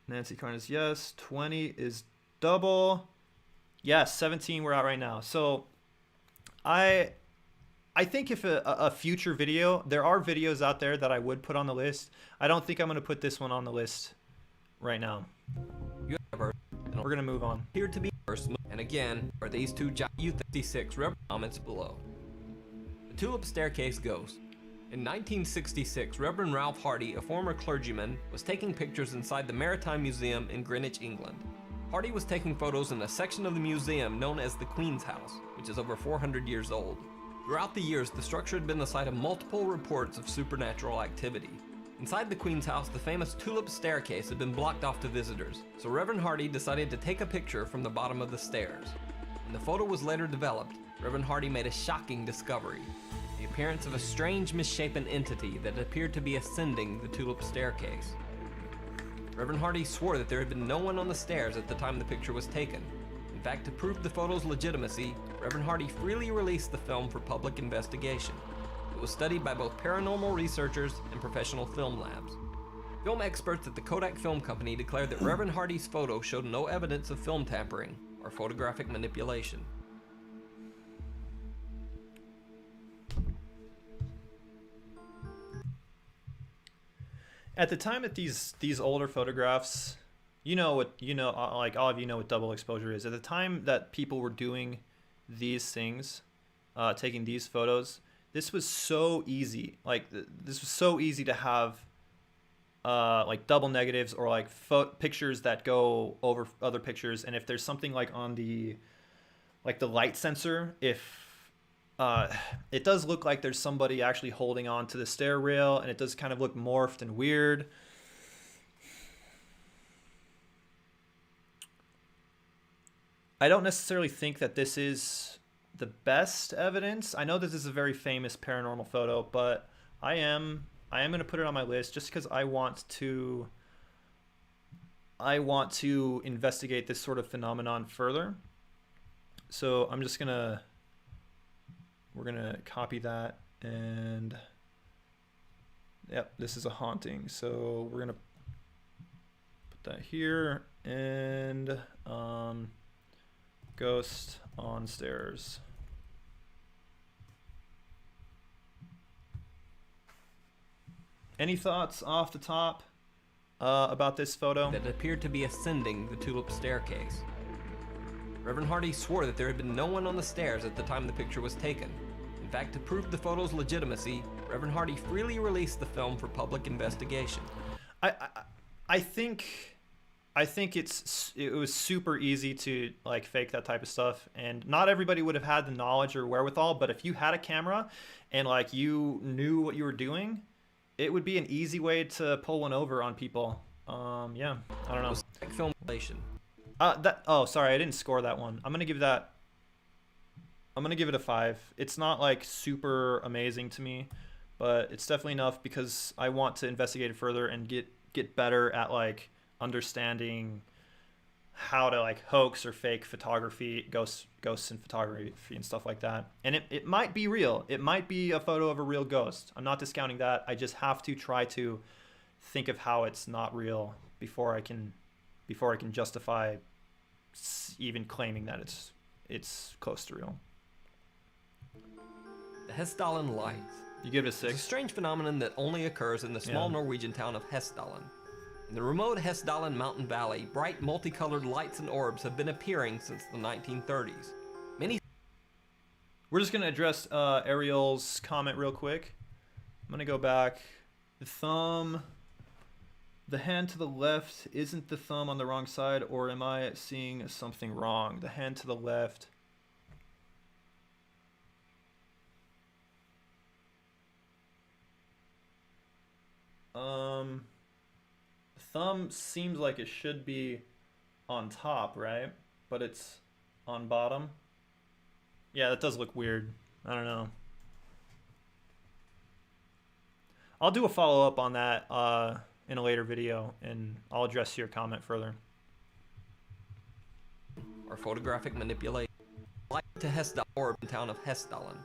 Nancy Carnes, yes. 20 is double. Yes, 17 we're at right now. So I think if a future video, there are videos out there that I would put on the list. I don't think I'm going to put this one on the list right now. We're going to move on. Appeared to be first, and again, are these two U-36 comments below. The Tulip Staircase Ghost. In 1966, Reverend Ralph Hardy, a former clergyman, was taking pictures inside the Maritime Museum in Greenwich, England. Hardy was taking photos in a section of the museum known as the Queen's House, which is over 400 years old. Throughout the years, the structure had been the site of multiple reports of supernatural activity. Inside the Queen's House, the famous Tulip Staircase had been blocked off to visitors, so Reverend Hardy decided to take a picture from the bottom of the stairs. When the photo was later developed, Reverend Hardy made a shocking discovery: the appearance of a strange misshapen entity that appeared to be ascending the Tulip Staircase. Reverend Hardy swore that there had been no one on the stairs at the time the picture was taken. In fact, to prove the photo's legitimacy, Reverend Hardy freely released the film for public investigation. It was studied by both paranormal researchers and professional film labs. Film experts at the Kodak Film Company declared that Reverend Hardy's photo showed no evidence of film tampering or photographic manipulation. At the time that these older photographs, like all of you know what double exposure is. At the time that people were doing these things, taking these photos, this was so easy. Like this was so easy to have like double negatives or like pictures that go over other pictures. And if there's something like on the light sensor, if it does look like there's somebody actually holding on to the stair rail, and it does kind of look morphed and weird. I don't necessarily think that this is the best evidence. I know this is a very famous paranormal photo, but I am going to put it on my list just because I want to investigate this sort of phenomenon further. So I'm just we're gonna copy that, and yep, this is a haunting. So we're gonna put that here, and ghost on stairs. Any thoughts off the top about this photo? That appeared to be ascending the Tulip staircase. Reverend Hardy swore that there had been no one on the stairs at the time the picture was taken. In fact, to prove the photo's legitimacy, Reverend Hardy freely released the film for public investigation. I think it was super easy to like fake that type of stuff, and not everybody would have had the knowledge or wherewithal, but if you had a camera and like you knew what you were doing, it would be an easy way to pull one over on people. Yeah, I don't know. Film relation. Sorry, I didn't score that one. I'm gonna give it a 5. It's not like super amazing to me, but it's definitely enough because I want to investigate it further and get better at like understanding how to like hoax or fake photography, ghosts in photography and stuff like that. And it might be real. It might be a photo of a real ghost. I'm not discounting that. I just have to try to think of how it's not real before I can justify even claiming that it's close to real. The Hessdalen lights. You give it a 6? It's a strange phenomenon that only occurs in the small Norwegian town of Hessdalen. In the remote Hessdalen mountain valley, bright multicolored lights and orbs have been appearing since the 1930s. We're just going to address Ariel's comment real quick. I'm going to go back. The hand to the left, isn't the thumb on the wrong side, or am I seeing something wrong? The hand to the left. The thumb seems like it should be on top, right? But it's on bottom. Yeah, that does look weird. I don't know. I'll do a follow-up on that in a later video, and I'll address your comment further. Or photographic manipulation. Light to Hessdalen orb in town of Hessdalen.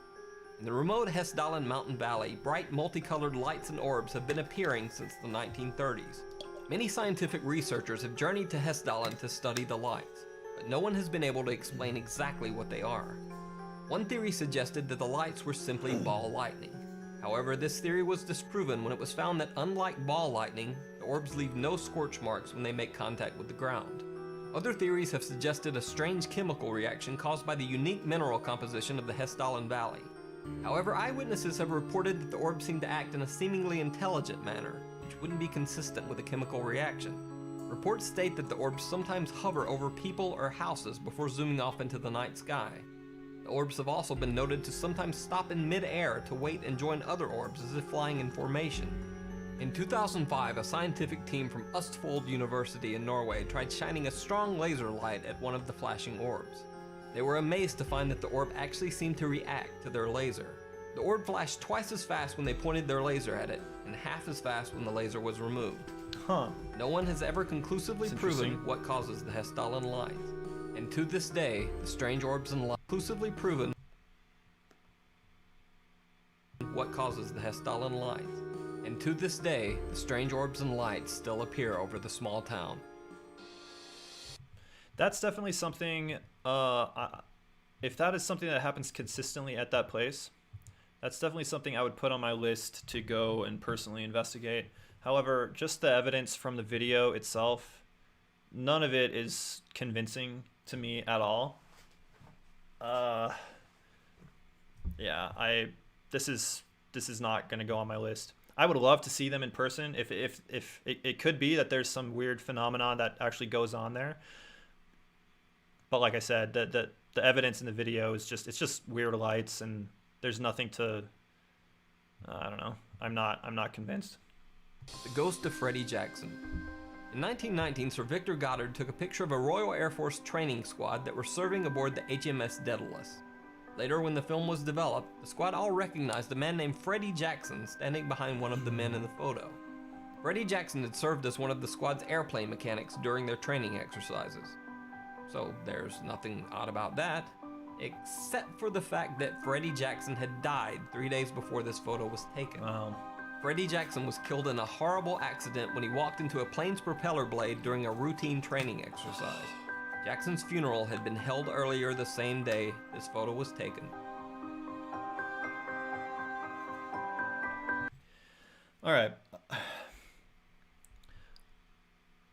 In the remote Hessdalen mountain valley, bright multicolored lights and orbs have been appearing since the 1930s. Many scientific researchers have journeyed to Hessdalen to study the lights, but no one has been able to explain exactly what they are. One theory suggested that the lights were simply ball lightning. However, this theory was disproven when it was found that unlike ball lightning, the orbs leave no scorch marks when they make contact with the ground. Other theories have suggested a strange chemical reaction caused by the unique mineral composition of the Hessdalen Valley. However, eyewitnesses have reported that the orbs seem to act in a seemingly intelligent manner, which wouldn't be consistent with a chemical reaction. Reports state that the orbs sometimes hover over people or houses before zooming off into the night sky. The orbs have also been noted to sometimes stop in mid-air to wait and join other orbs as if flying in formation. In 2005, a scientific team from Østfold University in Norway tried shining a strong laser light at one of the flashing orbs. They were amazed to find that the orb actually seemed to react to their laser. The orb flashed twice as fast when they pointed their laser at it, and half as fast when the laser was removed. No one has ever conclusively proven what causes the Hessdalen lights. And to this day, the strange orbs and lights conclusively proven what causes the Hessdalen lights. And to this day, the strange orbs and lights still appear over the small town. That's definitely something, if that is something that happens consistently at that place, that's definitely something I would put on my list to go and personally investigate. However, just the evidence from the video itself, none of it is convincing to me at all. Yeah, this is not going to go on my list. I would love to see them in person. If it could be that there's some weird phenomenon that actually goes on there. But like I said, the evidence in the video is just weird lights, and there's nothing to. I don't know. I'm not convinced. The ghost of Freddie Jackson. In 1919, Sir Victor Goddard took a picture of a Royal Air Force training squad that were serving aboard the HMS Daedalus. Later, when the film was developed, the squad all recognized a man named Freddie Jackson standing behind one of the men in the photo. Freddie Jackson had served as one of the squad's airplane mechanics during their training exercises. So there's nothing odd about that, except for the fact that Freddie Jackson had died 3 days before this photo was taken. Wow. Freddie Jackson was killed in a horrible accident when he walked into a plane's propeller blade during a routine training exercise. Jackson's funeral had been held earlier the same day this photo was taken. All right.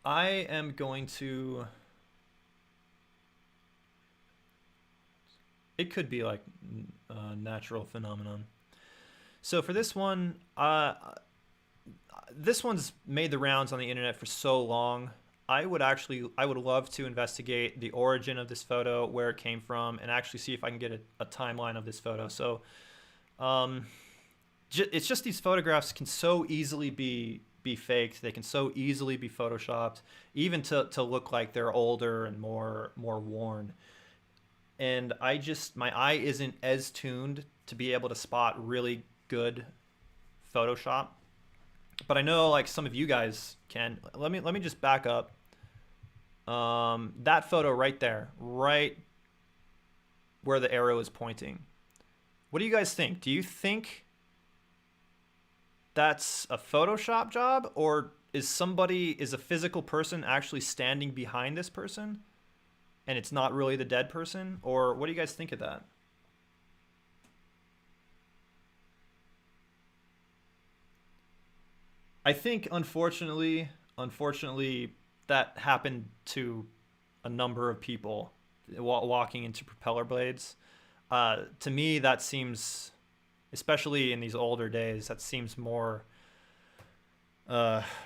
I am going to... It could be like a natural phenomenon. So for this one, this one's made the rounds on the internet for so long. I would love to investigate the origin of this photo, where it came from, and actually see if I can get a timeline of this photo. So it's just these photographs can so easily be faked. They can so easily be photoshopped, even to look like they're older and more worn. And my eye isn't as tuned to be able to spot really good Photoshop. But I know like some of you guys can. Let me just back up. That photo right there, right where the arrow is pointing. What do you guys think? Do you think that's a Photoshop job, or is a physical person actually standing behind this person and it's not really the dead person? Or what do you guys think of that? I think unfortunately that happened to a number of people walking into propeller blades. To me, that seems, especially in these older days, that seems more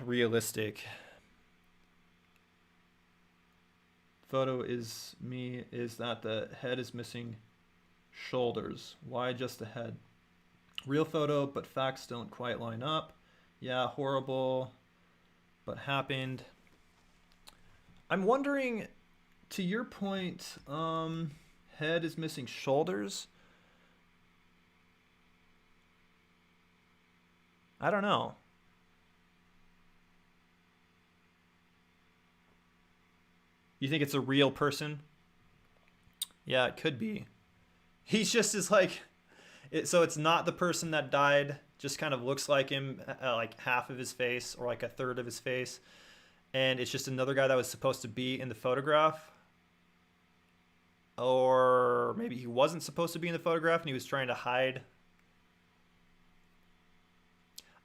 realistic. Photo is that the head is missing shoulders. Why just the head? Real photo, but facts don't quite line up. Yeah, horrible, but happened. I'm wondering, to your point, head is missing shoulders. I don't know. You think it's a real person? Yeah, it could be. He's just as like, so it's not the person that died, just kind of looks like him, like half of his face or like a third of his face. And it's just another guy that was supposed to be in the photograph. Or maybe he wasn't supposed to be in the photograph and he was trying to hide.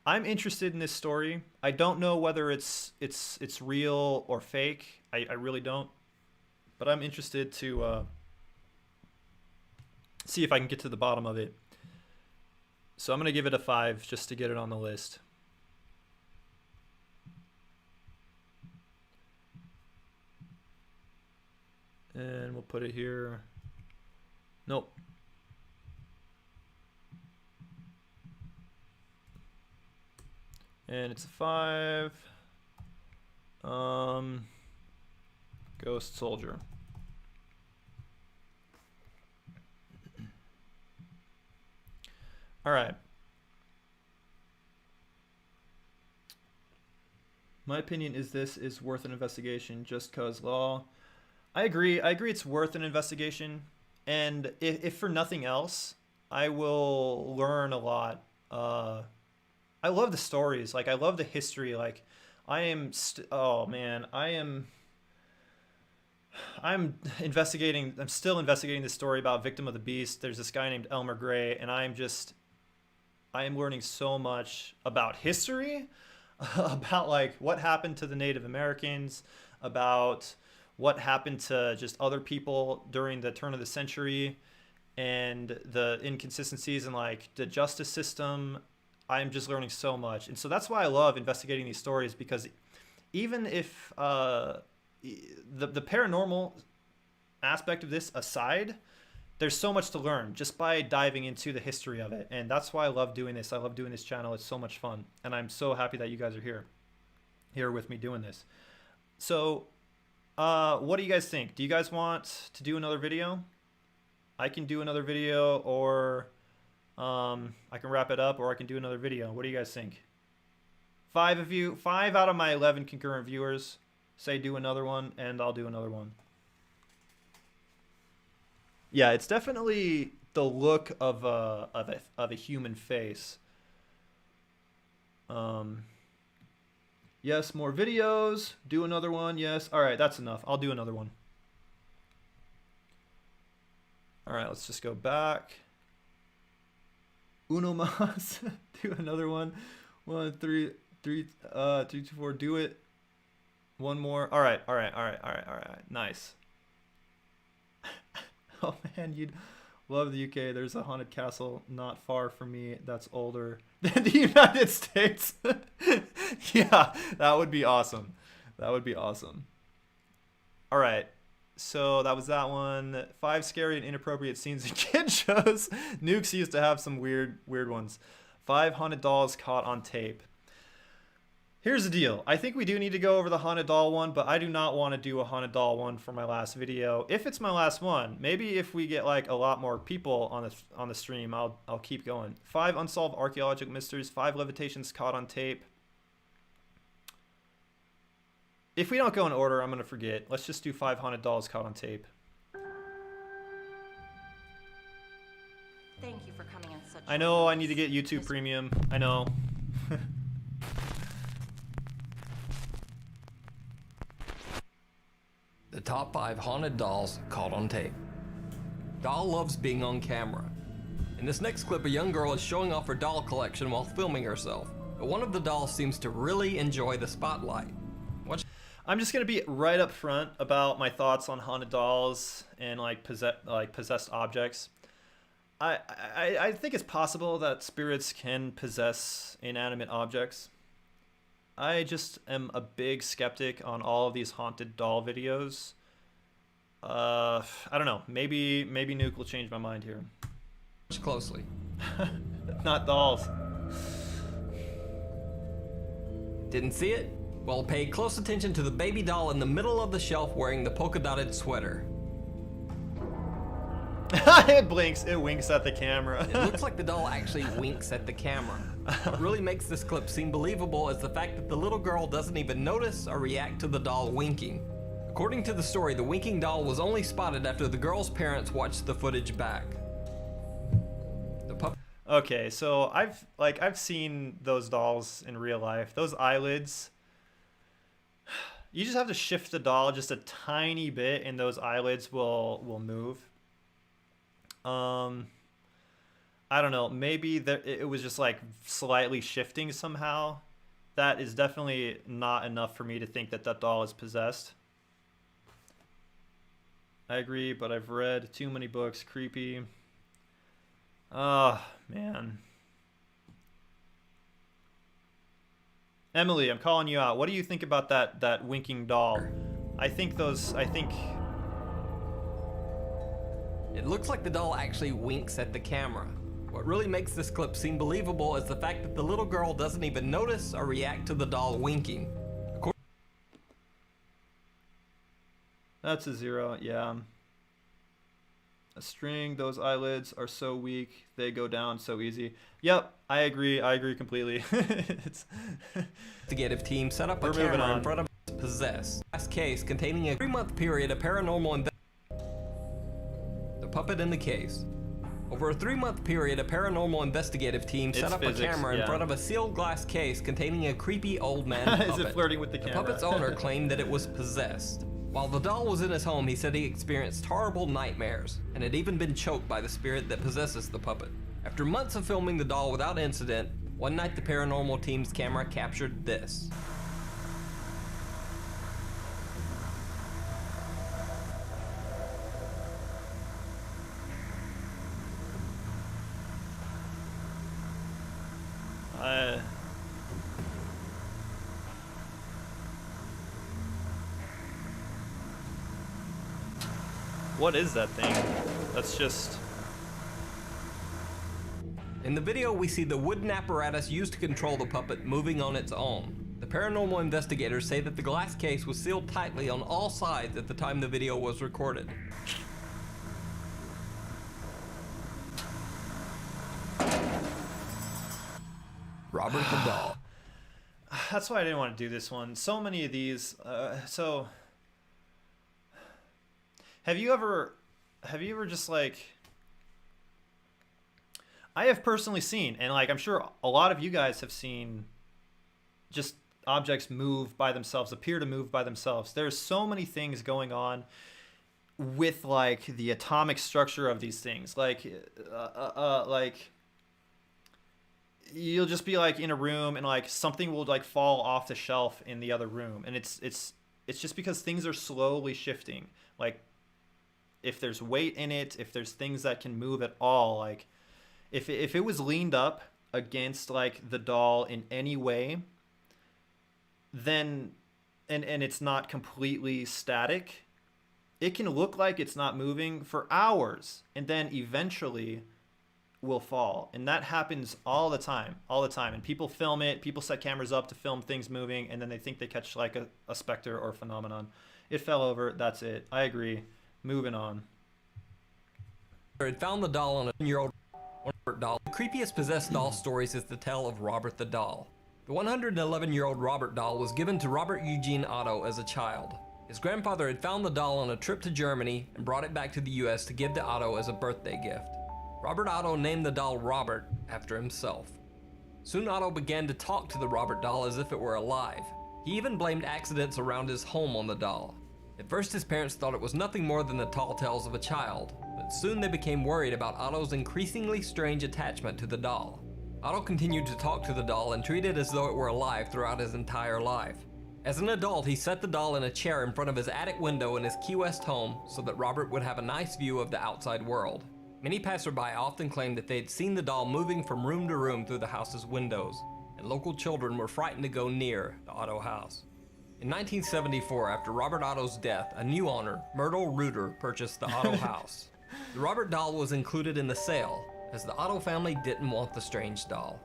I'm interested in this story. I don't know whether it's real or fake. I really don't. But I'm interested to see if I can get to the bottom of it. So I'm going to give it a 5 just to get it on the list. And we'll put it here. Nope. And it's a 5. Ghost Soldier. All right. My opinion is this is worth an investigation just cause law. I agree it's worth an investigation. And if for nothing else, I will learn a lot. I love the stories. Like, I love the history. Like, I'm investigating. I'm still investigating this story about Victim of the Beast. There's this guy named Elmer Gray, and I am learning so much about history, about like what happened to the Native Americans, about what happened to just other people during the turn of the century. and the inconsistencies in like the justice system. I'm just learning so much. And so that's why I love investigating these stories, because even if the paranormal aspect of this aside, there's so much to learn just by diving into the history of it. And that's why I love doing this. I love doing this channel. It's so much fun. And I'm so happy that you guys are here with me doing this. So what do you guys think? Do you guys want to do another video? I can do another video, or I can wrap it up, or I can do another video. What do you guys think? 5 of you, 5 out of my 11 concurrent viewers say do another one, and I'll do another one. Yeah, it's definitely the look of a human face. Yes, more videos. Do another one. Yes. All right, that's enough. I'll do another one. All right, let's just go back. Uno mas. Do another one. 1, 3, 3, 2, 4. Do it. One more. All right. Nice. Oh man, you'd love the UK. There's a haunted castle not far from me that's older than the United States. Yeah, that would be awesome. That would be awesome. All right. So that was that one. 5 scary and inappropriate scenes in kid shows. Nukes used to have some weird ones. 5 haunted dolls caught on tape. Here's the deal. I think we do need to go over the haunted doll one, but I do not want to do a haunted doll one for my last video. If it's my last one, maybe if we get like a lot more people on the stream, I'll keep going. 5 unsolved archaeological mysteries. 5 levitations caught on tape. If we don't go in order, I'm gonna forget. Let's just do 5 haunted dolls caught on tape. Thank you for coming in such. I know I need to get YouTube Premium. I know. The top 5 haunted dolls caught on tape. Doll loves being on camera. In this next clip, a young girl is showing off her doll collection while filming herself, but one of the dolls seems to really enjoy the spotlight. I'm just gonna be right up front about my thoughts on haunted dolls and like possessed objects. I think it's possible that spirits can possess inanimate objects. I just am a big skeptic on all of these haunted doll videos. I don't know. Maybe Nuke will change my mind here. Watch closely. Not dolls. Didn't see it? Well, pay close attention to the baby doll in the middle of the shelf wearing the polka dotted sweater. It blinks. It winks at the camera. It looks like the doll actually winks at the camera. What really makes this clip seem believable is the fact that the little girl doesn't even notice or react to the doll winking. According to the story, the winking doll was only spotted after the girl's parents watched the footage back. Okay, so I've seen those dolls in real life. Those eyelids, you just have to shift the doll just a tiny bit and those eyelids will move. I don't know, maybe it was just like slightly shifting somehow. That is definitely not enough for me to think that that doll is possessed. I agree, but I've read too many books. Creepy. Oh, man. Emily, I'm calling you out. What do you think about that winking doll? I think it looks like the doll actually winks at the camera. What really makes this clip seem believable is the fact that the little girl doesn't even notice or react to the doll winking. That's a 0, yeah. A string, those eyelids are so weak, they go down so easy. Yep, I agree completely. Investigative team set up a camera in front of possessed. Last case containing a 3-month period of paranormal investigation. The puppet in the case. Over a 3-month period, a paranormal investigative team set up a camera in front of a sealed glass case containing a creepy old man puppet. Is it flirting with the camera? The puppet's owner claimed that it was possessed. While the doll was in his home, he said he experienced horrible nightmares and had even been choked by the spirit that possesses the puppet. After months of filming the doll without incident, one night the paranormal team's camera captured this. What is that thing? That's just... In the video, we see the wooden apparatus used to control the puppet moving on its own. The paranormal investigators say that the glass case was sealed tightly on all sides at the time the video was recorded. Robert the Doll. That's why I didn't want to do this one. So many of these. So, have you ever just like? I have personally seen, and like I'm sure a lot of you guys have seen, just objects move by themselves, appear to move by themselves. There's so many things going on with like the atomic structure of these things, like you'll just be like in a room and like something will like fall off the shelf in the other room, and it's just because things are slowly shifting. Like if there's weight in it, if there's things that can move at all, like if it was leaned up against like the doll in any way, then and it's not completely static, it can look like it's not moving for hours and then eventually will fall. And that happens all the time. And people film it, people set cameras up to film things moving, and then they think they catch like a specter or phenomenon. It fell over, that's it. I agree. Moving on. Had found the doll on a 10-year-old doll. The creepiest possessed doll stories is the tale of Robert the Doll. The 111-year-old Robert doll was given to Robert Eugene Otto as a child. His grandfather had found the doll on a trip to Germany and brought it back to the US to give to Otto as a birthday gift. Robert Otto named the doll Robert after himself. Soon Otto began to talk to the Robert doll as if it were alive. He even blamed accidents around his home on the doll. At first his parents thought it was nothing more than the tall tales of a child, but soon they became worried about Otto's increasingly strange attachment to the doll. Otto continued to talk to the doll and treat it as though it were alive throughout his entire life. As an adult, he set the doll in a chair in front of his attic window in his Key West home so that Robert would have a nice view of the outside world. Many passerby often claimed that they had seen the doll moving from room to room through the house's windows, and local children were frightened to go near the Otto house. In 1974, after Robert Otto's death, a new owner, Myrtle Reuter, purchased the Otto house. The Robert doll was included in the sale, as the Otto family didn't want the strange doll.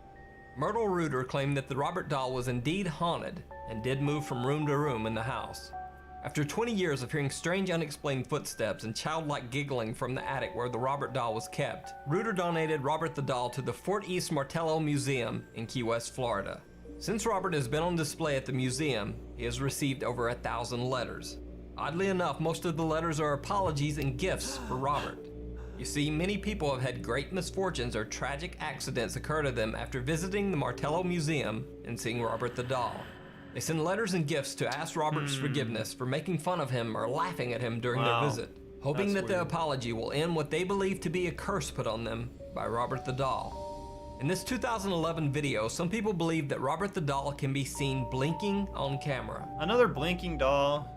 Myrtle Reuter claimed that the Robert doll was indeed haunted and did move from room to room in the house. After 20 years of hearing strange unexplained footsteps and childlike giggling from the attic where the Robert doll was kept, Reuter donated Robert the doll to the Fort East Martello Museum in Key West, Florida. Since Robert has been on display at the museum, he has received over 1,000 letters. Oddly enough, most of the letters are apologies and gifts for Robert. You see, many people have had great misfortunes or tragic accidents occur to them after visiting the Martello Museum and seeing Robert the doll. They send letters and gifts to ask Robert's forgiveness for making fun of him or laughing at him during their visit, hoping that the apology will end what they believe to be a curse put on them by Robert the doll. In this 2011 video, some people believe that Robert the doll can be seen blinking on camera. Another blinking doll.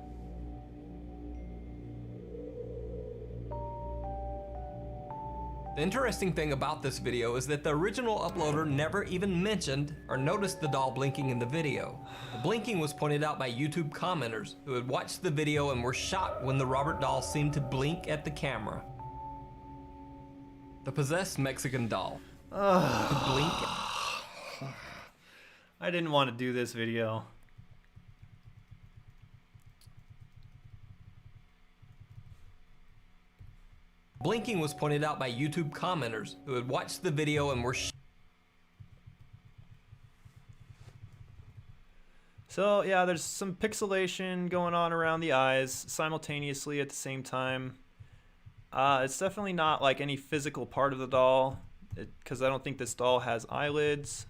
The interesting thing about this video is that the original uploader never even mentioned or noticed the doll blinking in the video. The blinking was pointed out by YouTube commenters who had watched the video and were shocked when the Robert doll seemed to blink at the camera. The possessed Mexican doll. Blink. I didn't want to do this video. Blinking was pointed out by YouTube commenters who had watched the video and were So yeah, there's some pixelation going on around the eyes simultaneously at the same time. It's definitely not like any physical part of the doll, because I don't think this doll has eyelids.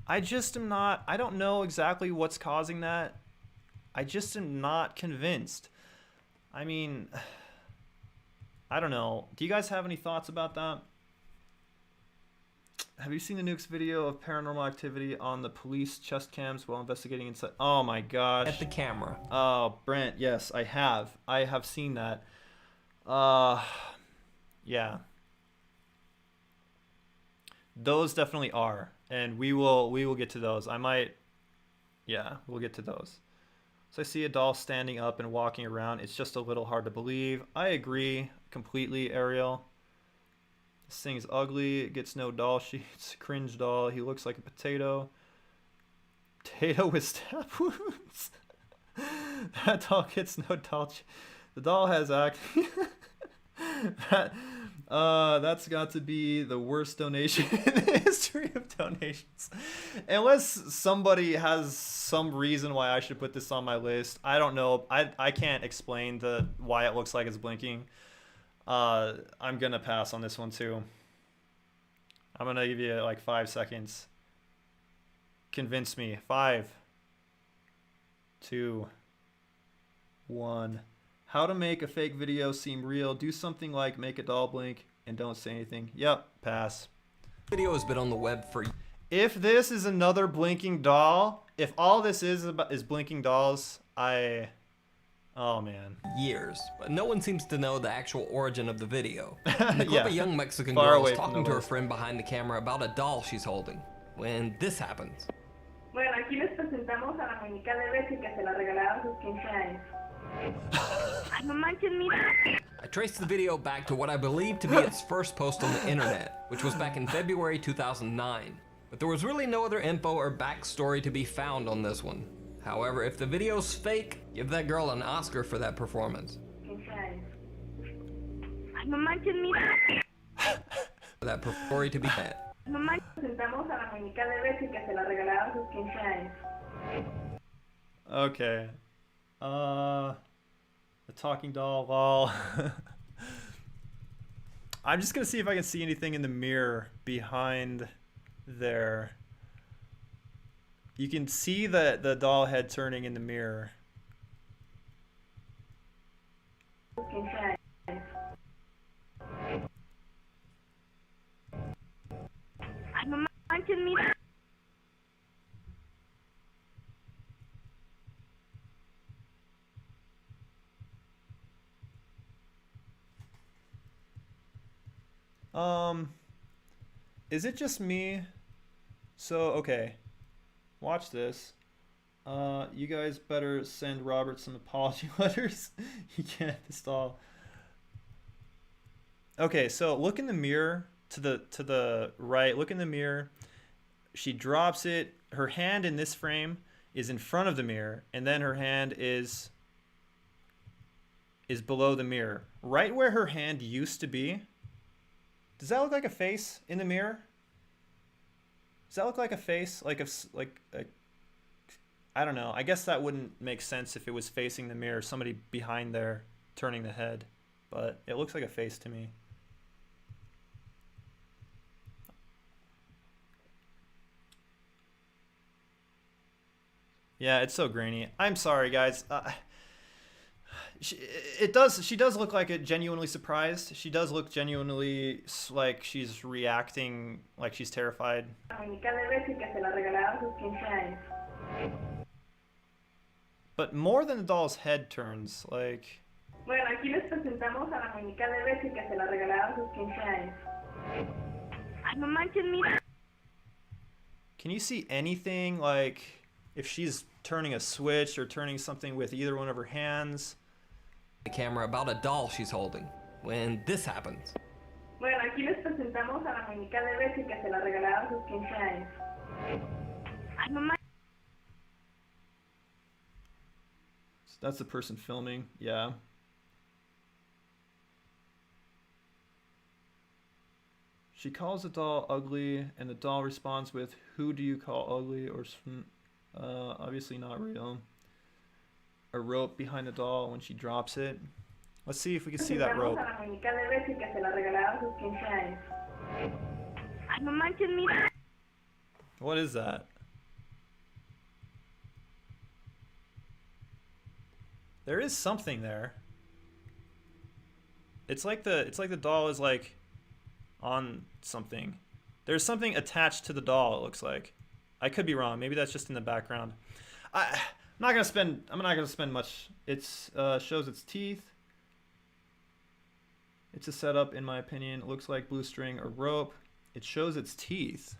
I don't know exactly what's causing that. I just am not convinced. I mean, I don't know. Do you guys have any thoughts about that? Have you seen the Nukes video of paranormal activity on the police chest cams while investigating inside? Oh my gosh. at the camera. Oh, Brent, yes, I have. I have seen that. Yeah. Those definitely are, and we will get to those. Yeah, we'll get to those. So I see a doll standing up and walking around. It's just a little hard to believe. I agree completely, Ariel. This thing's ugly. It gets no doll sheets. Cringe doll. He looks like a potato. Potato with stab wounds. That doll gets no doll. The doll has acne. That's got to be the worst donation in the history of donations. Unless somebody has some reason why I should put this on my list. I don't know. I can't explain why it looks like it's blinking. I'm gonna pass on this one too. I'm gonna give you like 5 seconds. Convince me. 5, 2, 1. How to make a fake video seem real. Do something like make a doll blink and don't say anything. Yep, pass. Video has been on the web for... If this is another blinking doll, if all this is blinking dolls, oh man. years, but no one seems to know the actual origin of the video. In the clip, Yeah. a young Mexican Far girl away is from talking the to her list. friend behind the camera about a doll she's holding, when this happens. Bueno, aquí les presentamos a la muñeca de Bessie que se la regalaron a sus 15 años. Ay, no manches, mira. I traced the video back to what I believe to be its first post on the internet, which was back in February 2009. But there was really no other info or backstory to be found on this one. However, if the video's fake, give that girl an Oscar for that performance. 15 años. Ay, no manches, mira. For that story to be met. No manches. Presentamos a la muñeca de Bessie que se la regalaron a sus 15 años. Okay. The talking doll, lol. I'm just gonna see if I can see anything in the mirror behind there. You can see the doll head turning in the mirror. 15 años. Ay, no manches, mira. Is it just me? So, okay. Watch this. You guys better send Robert some apology letters. You can't this doll. Okay, so look in the mirror to the right. Look in the mirror. She drops it. Her hand in this frame is in front of the mirror, and then her hand is below the mirror. Right where her hand used to be. Does that look like a face in the mirror? Does that look like a face? I don't know. I guess that wouldn't make sense if it was facing the mirror, somebody behind there turning the head. But it looks like a face to me. Yeah, it's so grainy. I'm sorry, guys. She does look like it genuinely surprised. She does look genuinely like she's reacting like she's terrified. La muñeca de Bessie que se la regalaron a sus 15 años. But more than the doll's head turns, like... Bueno, aquí les presentamos a la muñeca de Bessie que se la regalaron a sus 15 años. Ay, no manches, mira. Can you see anything, like, if she's turning a switch or turning something with either one of her hands? The camera about a doll she's holding, when this happens. Bueno, aquí les presentamos a la muñeca de Bessie que se la regalaron a sus 15 años. Ay, no manches. So that's the person filming, yeah. She calls the doll ugly, and the doll responds with, "Who do you call ugly?" Or obviously not real. A rope behind the doll when she drops it. Let's see if we can see that rope. Presentamos a la muñeca de Bessie que se la regalaron a sus 15 años. Ay, no manches, mira. What is that? There is something there. It's like the doll is like on something. There's something attached to the doll, it looks like. I could be wrong. Maybe that's just in the background. I'm not gonna spend much. It's shows its teeth. It's a setup, in my opinion. It looks like blue string or rope. It shows its teeth.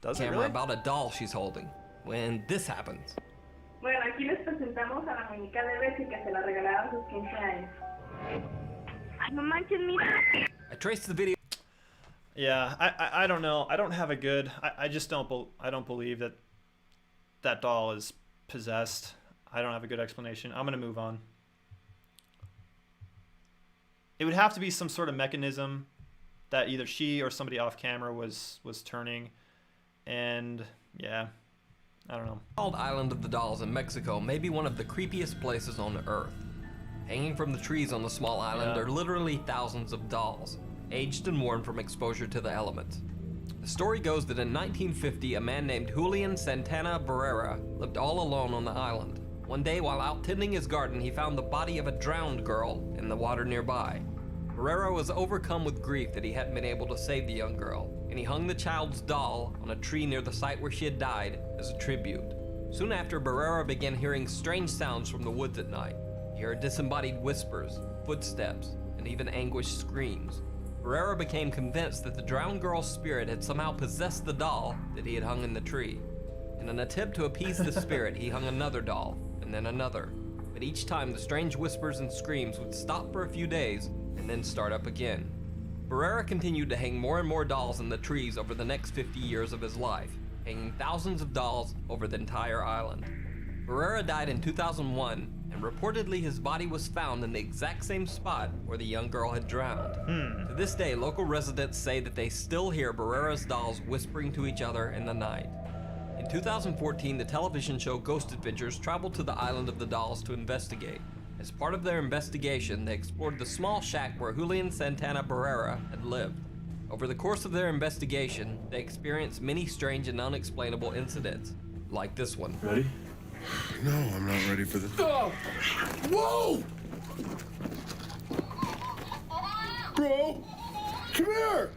Does it Camera really? about a doll she's holding when this happens. Bueno, aquí les presentamos a la muñeca de Bessie que se la regalaron a sus 15 años. Ay, no manches, mira. I traced the video. Yeah, I don't know. I don't have a good. I just don't. I don't believe that that doll is possessed. I don't have a good explanation. I'm gonna move on. It would have to be some sort of mechanism that either she or somebody off camera was turning, and yeah, I don't know. Called Island of the Dolls in Mexico may be one of the creepiest places on Earth. Hanging from the trees on the small island are literally thousands of dolls, aged and worn from exposure to the elements. The story goes that in 1950, a man named Julian Santana Barrera lived all alone on the island. One day, while out tending his garden, he found the body of a drowned girl in the water nearby. Barrera was overcome with grief that he hadn't been able to save the young girl, and he hung the child's doll on a tree near the site where she had died as a tribute. Soon after, Barrera began hearing strange sounds from the woods at night. He heard disembodied whispers, footsteps, and even anguished screams. Barrera became convinced that the drowned girl's spirit had somehow possessed the doll that he had hung in the tree. In an attempt to appease the spirit, he hung another doll, and then another. But each time, the strange whispers and screams would stop for a few days and then start up again. Barrera continued to hang more and more dolls in the trees over the next 50 years of his life, hanging thousands of dolls over the entire island. Barrera died in 2001, and reportedly his body was found in the exact same spot where the young girl had drowned. To this day, local residents say that they still hear Barrera's dolls whispering to each other in the night. In 2014, the television show Ghost Adventures traveled to the Island of the Dolls to investigate. As part of their investigation, they explored the small shack where Julian Santana Barrera had lived. Over the course of their investigation, they experienced many strange and unexplainable incidents, like this one. Ready? No, I'm not ready for this. Oh! Whoa! Bro, come here!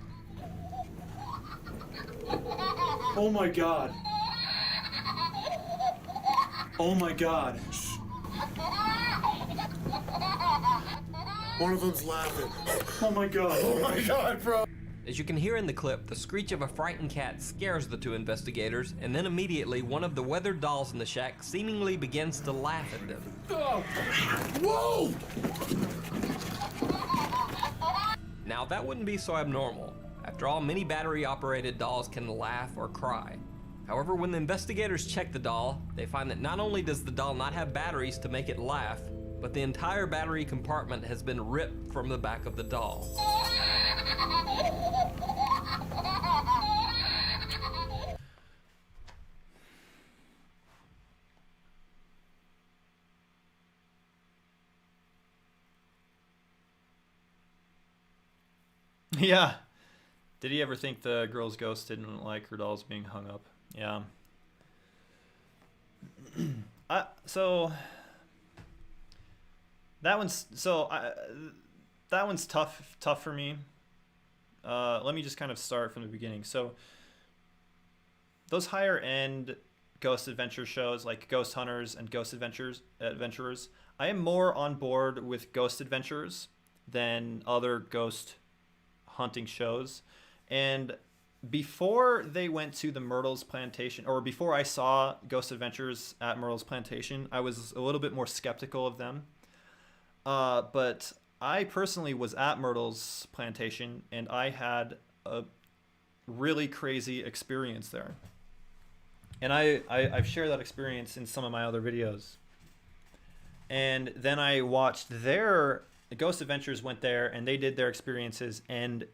Oh my god. Oh my god. One of them's laughing. Oh my god. Oh my god, bro! As you can hear in the clip, the screech of a frightened cat scares the two investigators, and then immediately one of the weathered dolls in the shack seemingly begins to laugh at them. Oh. Whoa! Now, that wouldn't be so abnormal. After all, many battery-operated dolls can laugh or cry. However, when the investigators check the doll, they find that not only does the doll not have batteries to make it laugh, but the entire battery compartment has been ripped from the back of the doll. Yeah. Did he ever think the girl's ghost didn't like her dolls being hung up? Yeah. So that one's tough for me. Let me just kind of start from the beginning. So those higher end ghost adventure shows like Ghost Hunters and Ghost Adventurers, I am more on board with Ghost Adventures than other ghost hunting shows. And before they went to the Myrtle's Plantation, or before I saw Ghost Adventures at Myrtle's Plantation, I was a little bit more skeptical of them. But I personally was at Myrtle's Plantation, and I had a really crazy experience there. And I've shared that experience in some of my other videos. And then I watched the Ghost Adventures went there, and they did their experiences, and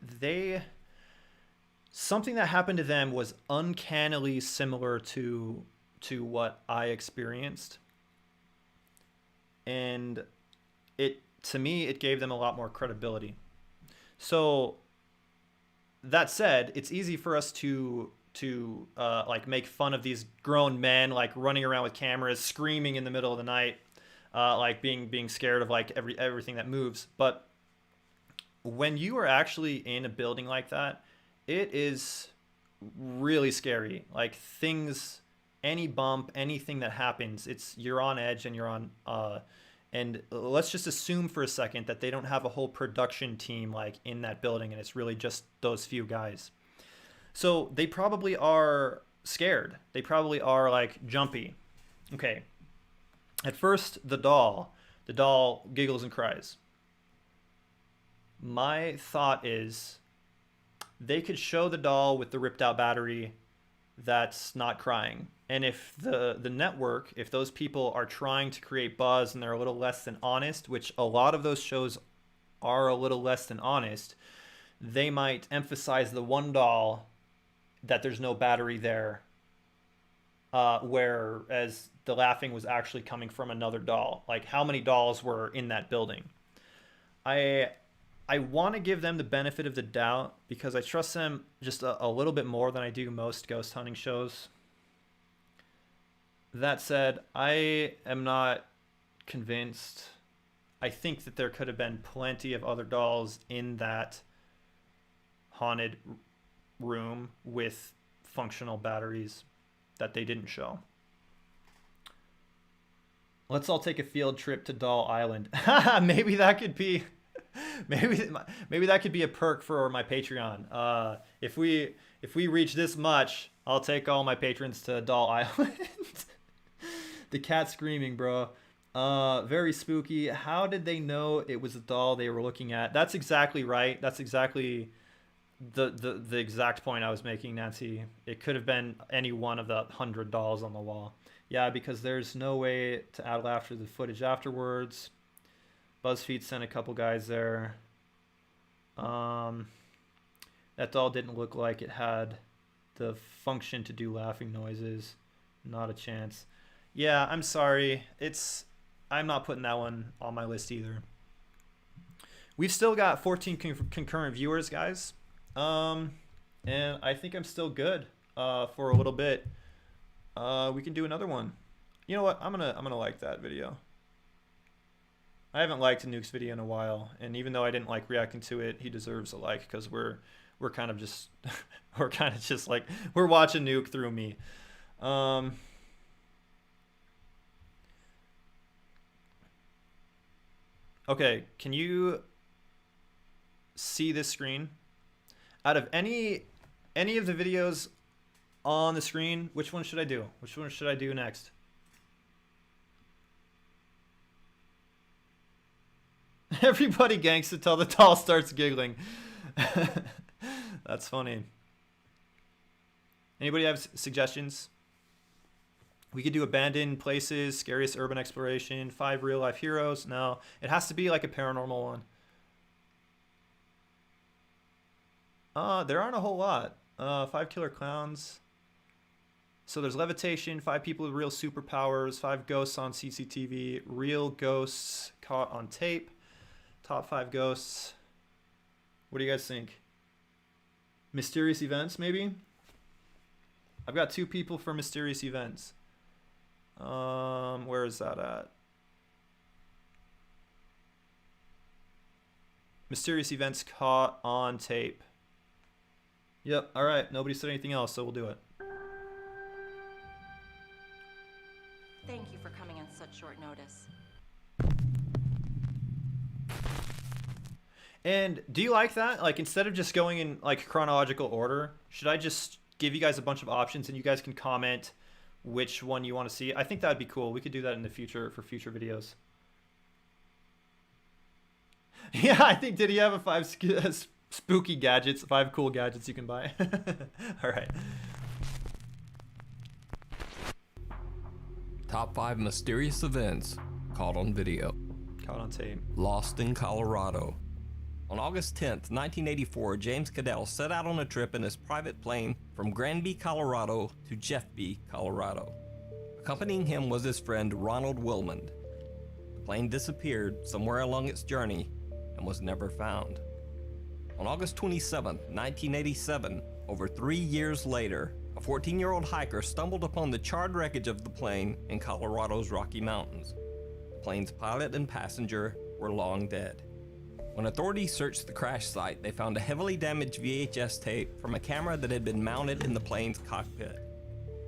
something that happened to them was uncannily similar to what I experienced. And to me, it gave them a lot more credibility. So that said, it's easy for us to like make fun of these grown men like running around with cameras, screaming in the middle of the night, like being scared of like everything that moves. But when you are actually in a building like that, it is really scary. Like any bump, anything that happens, you're on edge, and you're on And let's just assume for a second that they don't have a whole production team like in that building and it's really just those few guys. So they probably are scared. They probably are like jumpy. Okay. At first, the doll giggles and cries. My thought is they could show the doll with the ripped out battery that's not crying. And if the network, if those people are trying to create buzz and they're a little less than honest, which a lot of those shows are a little less than honest, they might emphasize the one doll that there's no battery there, whereas the laughing was actually coming from another doll. Like, how many dolls were in that building? I want to give them the benefit of the doubt because I trust them just a little bit more than I do most ghost hunting shows. That said, I am not convinced. I think that there could have been plenty of other dolls in that haunted room with functional batteries that they didn't show. Let's all take a field trip to Doll Island. Maybe that could be maybe that could be a perk for my Patreon. If we reach this much, I'll take all my patrons to Doll Island. The cat screaming, bro. Very spooky. How did they know it was a doll they were looking at? That's exactly right. That's exactly the exact point I was making, Nancy. It could have been any one of the 100 dolls on the wall. Yeah, because there's no way to add laughter to the footage afterwards. BuzzFeed sent a couple guys there. That doll didn't look like it had the function to do laughing noises. Not a chance. Yeah, I'm sorry. I'm not putting that one on my list either. We've still got 14 concurrent viewers, guys. And I think I'm still good for a little bit. We can do another one. You know what? I'm gonna like that video. I haven't liked a Nukes video in a while, and even though I didn't like reacting to it, he deserves a like because we're kind of just like we're watching Nuke through me. Okay, can you see this screen? Out of any of the videos on the screen, which one should I do? Which one should I do next? Everybody gangs until the doll starts giggling. That's funny. Anybody have suggestions? We could do abandoned places, scariest urban exploration, 5 real life heroes. No, it has to be like a paranormal one. There aren't a whole lot. 5 killer clowns. So there's levitation, 5 people with real superpowers, 5 ghosts on CCTV, real ghosts caught on tape, top 5 ghosts. What do you guys think? Mysterious events, maybe? I've got 2 people for mysterious events. Where is that at? Mysterious events caught on tape. Yep, alright, nobody said anything else, so we'll do it. Thank you for coming on such short notice. And do you like that? Like, instead of just going in like chronological order, should I just give you guys a bunch of options and you guys can comment which one you want to see? I think that'd be cool. We could do that in the future for future videos. Yeah, I think, did he have a 5 spooky gadgets, 5 cool gadgets you can buy? All right. Top 5 mysterious events caught on video. Caught on tape. Lost in Colorado. On August 10th, 1984, James Cadell set out on a trip in his private plane from Granby, Colorado to Jeffby, Colorado. Accompanying him was his friend Ronald Wilmond. The plane disappeared somewhere along its journey and was never found. On August 27th, 1987, over 3 years later, a 14-year-old hiker stumbled upon the charred wreckage of the plane in Colorado's Rocky Mountains. The plane's pilot and passenger were long dead. When authorities searched the crash site, they found a heavily damaged VHS tape from a camera that had been mounted in the plane's cockpit.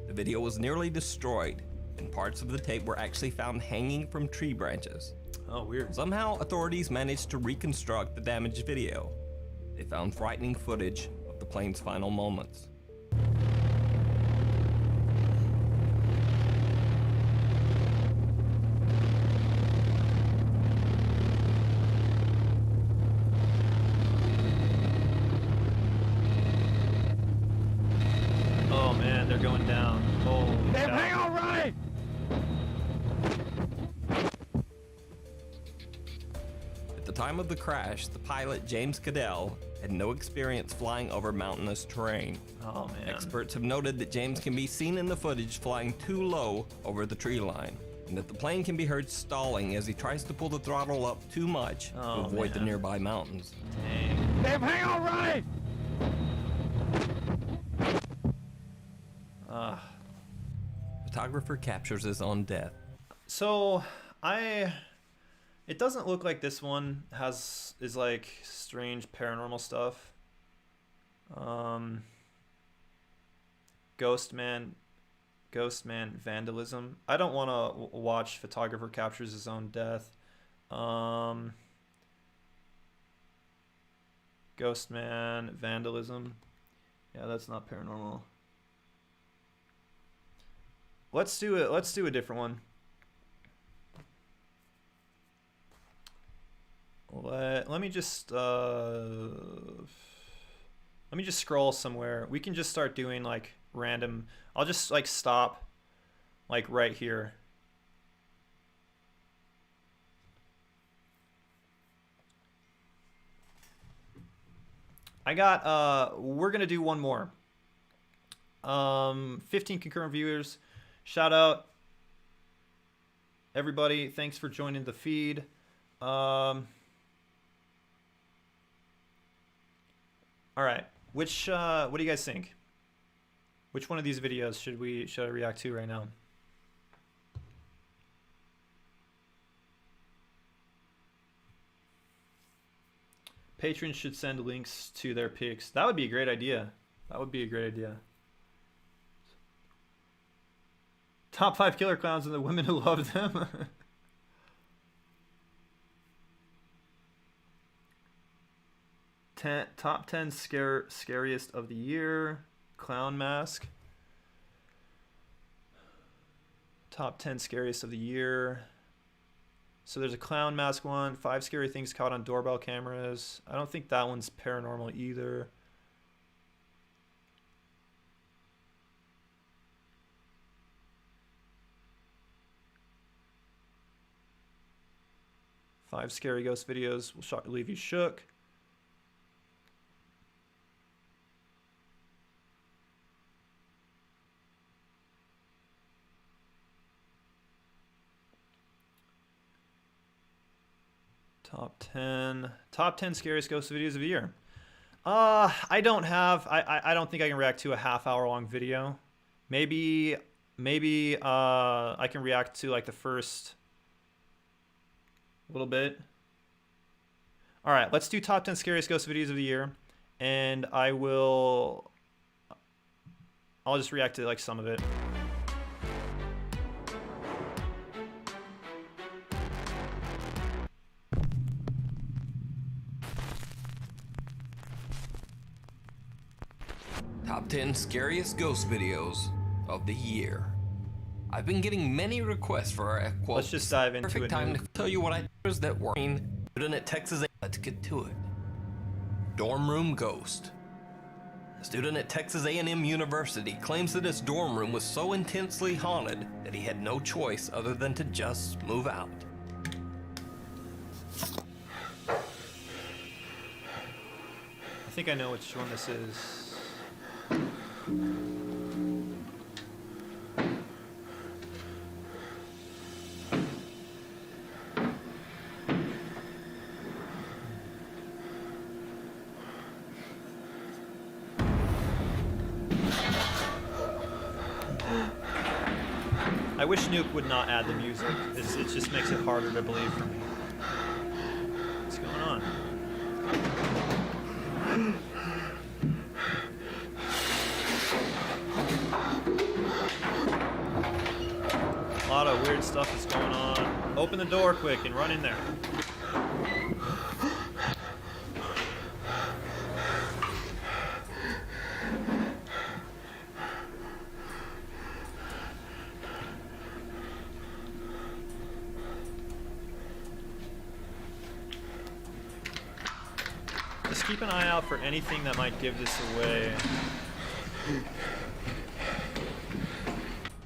The video was nearly destroyed, and parts of the tape were actually found hanging from tree branches. Oh, weird. Somehow, authorities managed to reconstruct the damaged video. They found frightening footage of the plane's final moments. Oh man, they're going down. Holy cow. Hang on, right! At the time of the crash, the pilot, James Cadell, had no experience flying over mountainous terrain. Oh man. Experts have noted that James can be seen in the footage flying too low over the tree line, and that the plane can be heard stalling as he tries to pull the throttle up too much to avoid the nearby mountains. Dang. Damn, hang on, right! Photographer captures his own death. So it doesn't look like this one is like strange paranormal stuff. Ghost man vandalism. I don't want to watch photographer captures his own death. Ghost man vandalism. Yeah, that's not paranormal. Let's do it. Let's do a different one. Let me just scroll somewhere. We can just start doing like random. I'll just like stop like right here. I got we're gonna do one more. 15 concurrent viewers. Shout out everybody. Thanks for joining the feed. All right. What do you guys think? Which one of these videos should I react to right now? Patrons should send links to their pics. That would be a great idea. That would be a great idea. Top 5 killer clowns and the women who love them. Top 10 scariest of the year. Clown mask. Top 10 scariest of the year. So there's a clown mask one. 5 scary things caught on doorbell cameras. I don't think that one's paranormal either. Five scary ghost videos will leave you shook. Top 10 scariest ghost videos of the year. I don't think I can react to a half-hour long video. Maybe I can react to like the first little bit. All right, let's do top 10 scariest ghost videos of the year, and I'll just react to like some of it. Top 10 scariest ghost videos of the year. I've been getting many requests for our quote. Let's just dive into perfect it. Time to tell you what I was that were student at Texas. Let's get to it. Dorm room ghost. A student at Texas A&M University claims that his dorm room was so intensely haunted that he had no choice other than to just move out. I think I know which one this is. I wish Nuke would not add the music. It just makes it harder to believe for me. What's going on? weird stuff is going on. Open the door quick and run in there. Just keep an eye out for anything that might give this away.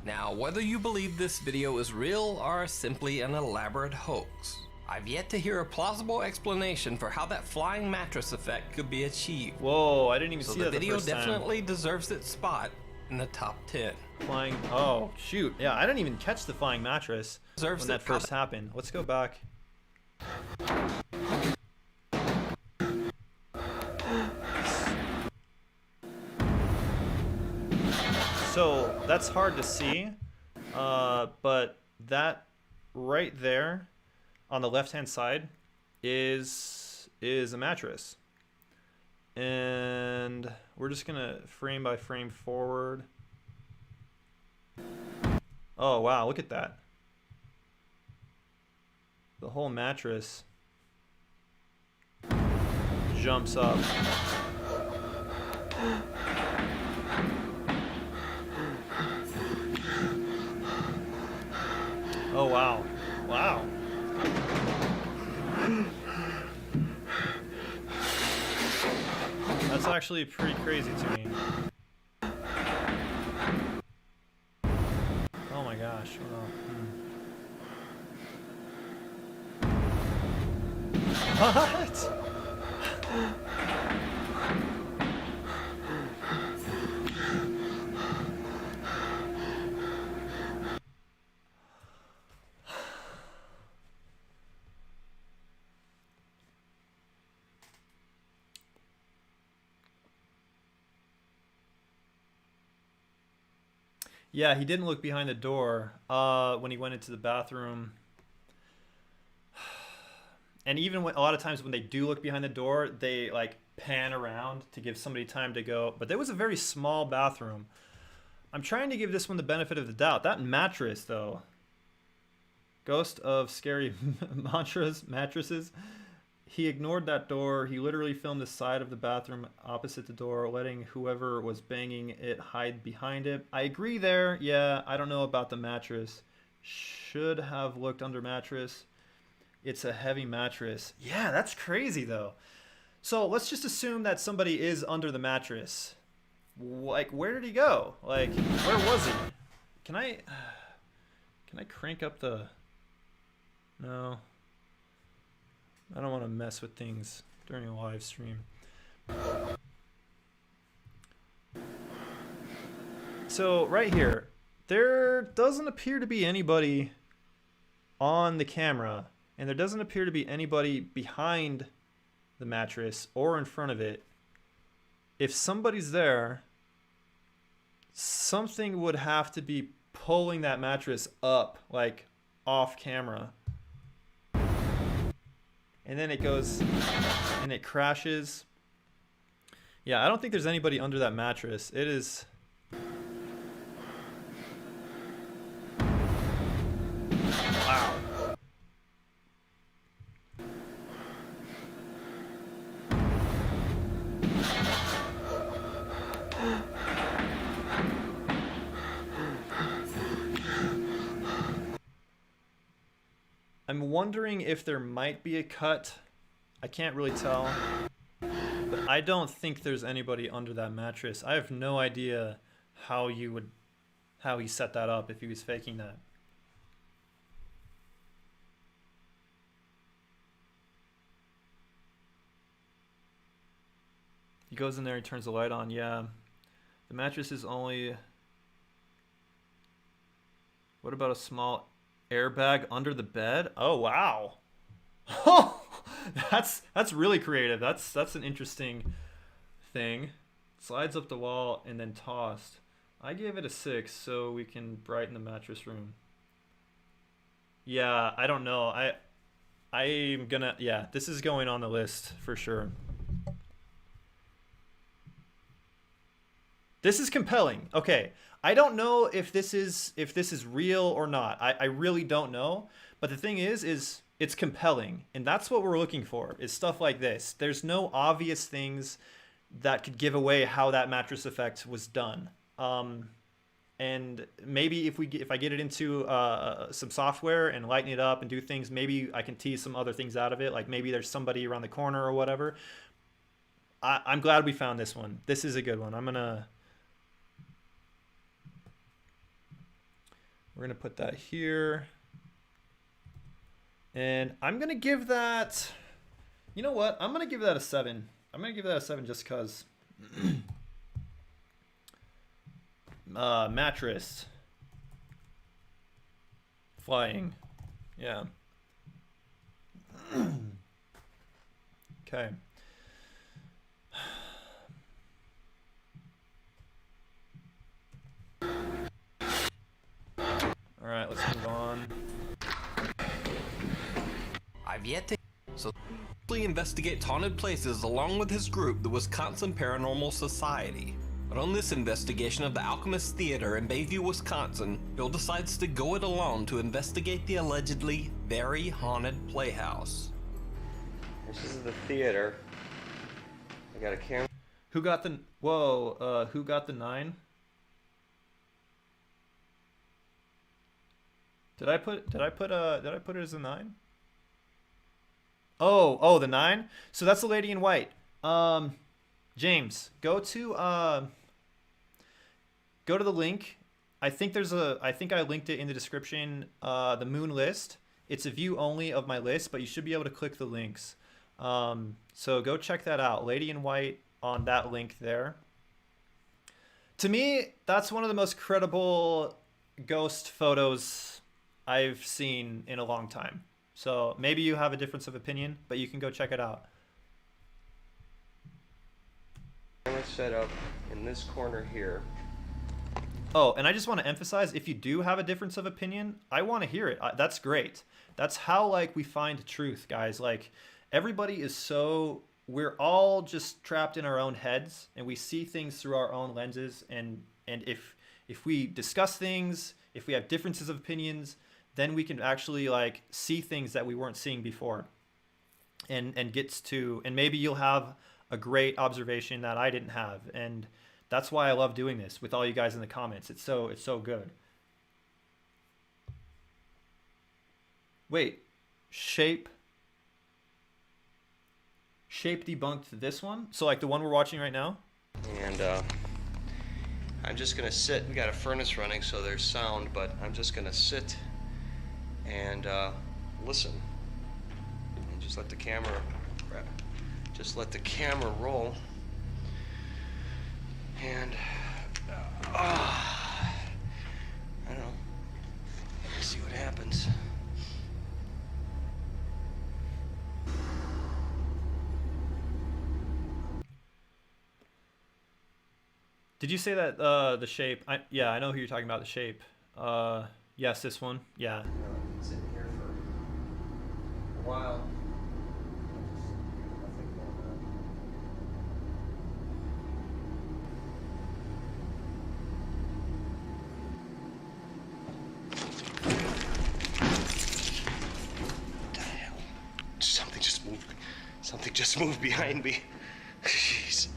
Now, whether you believe this video is real or simply an elaborate hoax, I've yet to hear a plausible explanation for how that flying mattress effect could be achieved. Whoa, I didn't even see So that the the video first time. definitely deserves its spot in the top 10. Flying. Oh, shoot. Yeah, I didn't even catch the flying mattress Deserves when that it. first happened. Let's go back. So that's hard to see, but that right there on the left-hand side is a mattress, and we're just gonna frame by frame forward. Oh wow, look at that. The whole mattress jumps up. Oh wow. Wow. That's actually pretty crazy to me. Oh my gosh. Wow. What? Yeah, he didn't look behind the door when he went into the bathroom. And even when, a lot of times when they do look behind the door, they like pan around to give somebody time to go. But there was a very small bathroom. I'm trying to give this one the benefit of the doubt. That mattress, though. Ghost of Scary Mattresses. He ignored that door. He literally filmed the side of the bathroom opposite the door, letting whoever was banging it hide behind it. I agree there. Yeah, I don't know about the mattress. Should have looked under mattress. It's a heavy mattress. Yeah, that's crazy, though. So let's just assume that somebody is under the mattress. Like, where did he go? Like, where was he? Can I crank up the... No. I don't want to mess with things during a live stream. So right here, there doesn't appear to be anybody on the camera, and there doesn't appear to be anybody behind the mattress or in front of it. If somebody's there, something would have to be pulling that mattress up, like off camera. And then it goes and it crashes. Yeah, I don't think there's anybody under that mattress. It is... Wow. I'm wondering if there might be a cut. I can't really tell. But I don't think there's anybody under that mattress. I have no idea how he set that up if he was faking that. He goes in there, he turns the light on. Yeah. The mattress is only... What about a small airbag under the bed? Oh, wow. that's really creative. That's an interesting thing. Slides up the wall and then tossed. I gave it a 6 so we can brighten the mattress room. Yeah, I don't know. I'm gonna... Yeah, this is going on the list for sure. This is compelling. Okay, I don't know if this is real or not. I really don't know. But the thing is it's compelling, and that's what we're looking for. Is stuff like this. There's no obvious things that could give away how that mattress effect was done. And maybe if I get it into some software and lighten it up and do things, maybe I can tease some other things out of it. Like maybe there's somebody around the corner or whatever. I'm glad we found this one. This is a good one. We're gonna put that here, and I'm gonna give that. You know what? I'm gonna give that a 7. I'm gonna give that a 7 just cause. Mattress. Flying. Yeah. Okay. All right, let's move on. I've yet to investigate haunted places along with his group, the Wisconsin Paranormal Society. But on this investigation of the Alchemist Theater in Bayview, Wisconsin, Bill decides to go it alone to investigate the allegedly very haunted playhouse. This is the theater. I got a camera. Who got the who got the 9? Did I put it as a 9? Oh, the 9? So that's the lady in white. James, go to the link. I think I linked it in the description. The moon list. It's a view only of my list, but you should be able to click the links. So go check that out. Lady in white on that link there. To me, that's one of the most credible ghost photos I've seen in a long time. So maybe you have a difference of opinion, but you can go check it out. Camera set up in this corner here. Oh, and I just want to emphasize, if you do have a difference of opinion, I want to hear it. That's great. That's how like we find truth, guys. Like everybody is so, we're all just trapped in our own heads, and we see things through our own lenses. And if we discuss things, if we have differences of opinions, then we can actually like see things that we weren't seeing before, and maybe you'll have a great observation that I didn't have. And that's why I love doing this with all you guys in the comments. It's so good. Wait, shape debunked this one? So like the one we're watching right now? And I'm just gonna sit. We got a furnace running, so there's sound, but I'm just gonna sit and listen, and just let the camera roll. And I don't know. Let's see what happens. Did you say that the shape? Yeah, I know who you're talking about. The shape. Yes, this one. Yeah. I've been sitting here for a while. What the hell? Something just moved. Something just moved behind me. Jeez.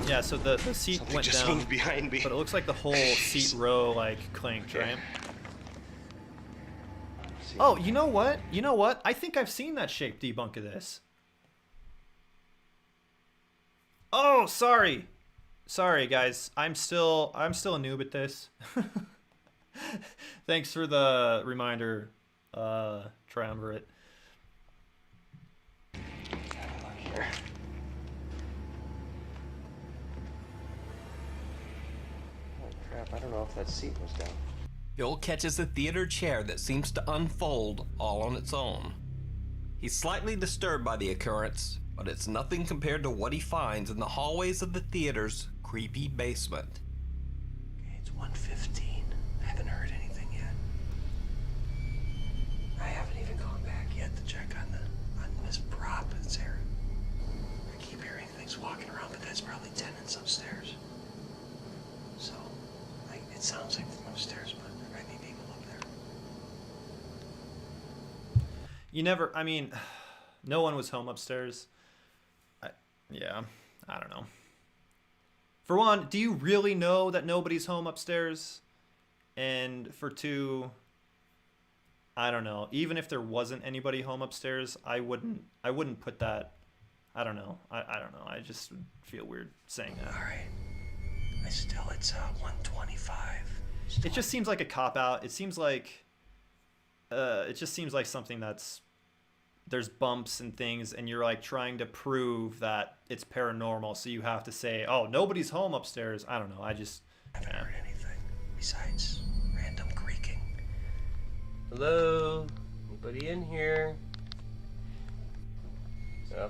Yeah, so the seat Something went just down, moved behind me. but it looks like the whole seat row like clanked, right? Oh, you know what? I think I've seen that shape debunk of this. Oh, sorry guys. I'm still a noob at this. Thanks for the reminder, Triumvirate. Here. I don't know if that seat was down. Bill catches a theater chair that seems to unfold all on its own. He's slightly disturbed by the occurrence, but it's nothing compared to what he finds in the hallways of the theater's creepy basement. Okay, it's 1:15. I haven't heard anything yet. I haven't You never, I mean, no one was home upstairs. Yeah, I don't know. For one, do you really know that nobody's home upstairs? And for two, I don't know. Even if there wasn't anybody home upstairs, I wouldn't put that. I don't know. I don't know. I just would feel weird saying that. All right. It's 1:25. It just seems like a cop out. It seems like it just seems like something that's there's bumps and things, and you're like trying to prove that it's paranormal, so you have to say, oh, nobody's home upstairs. I don't know. I haven't heard anything besides random creaking. Hello? Anybody in here?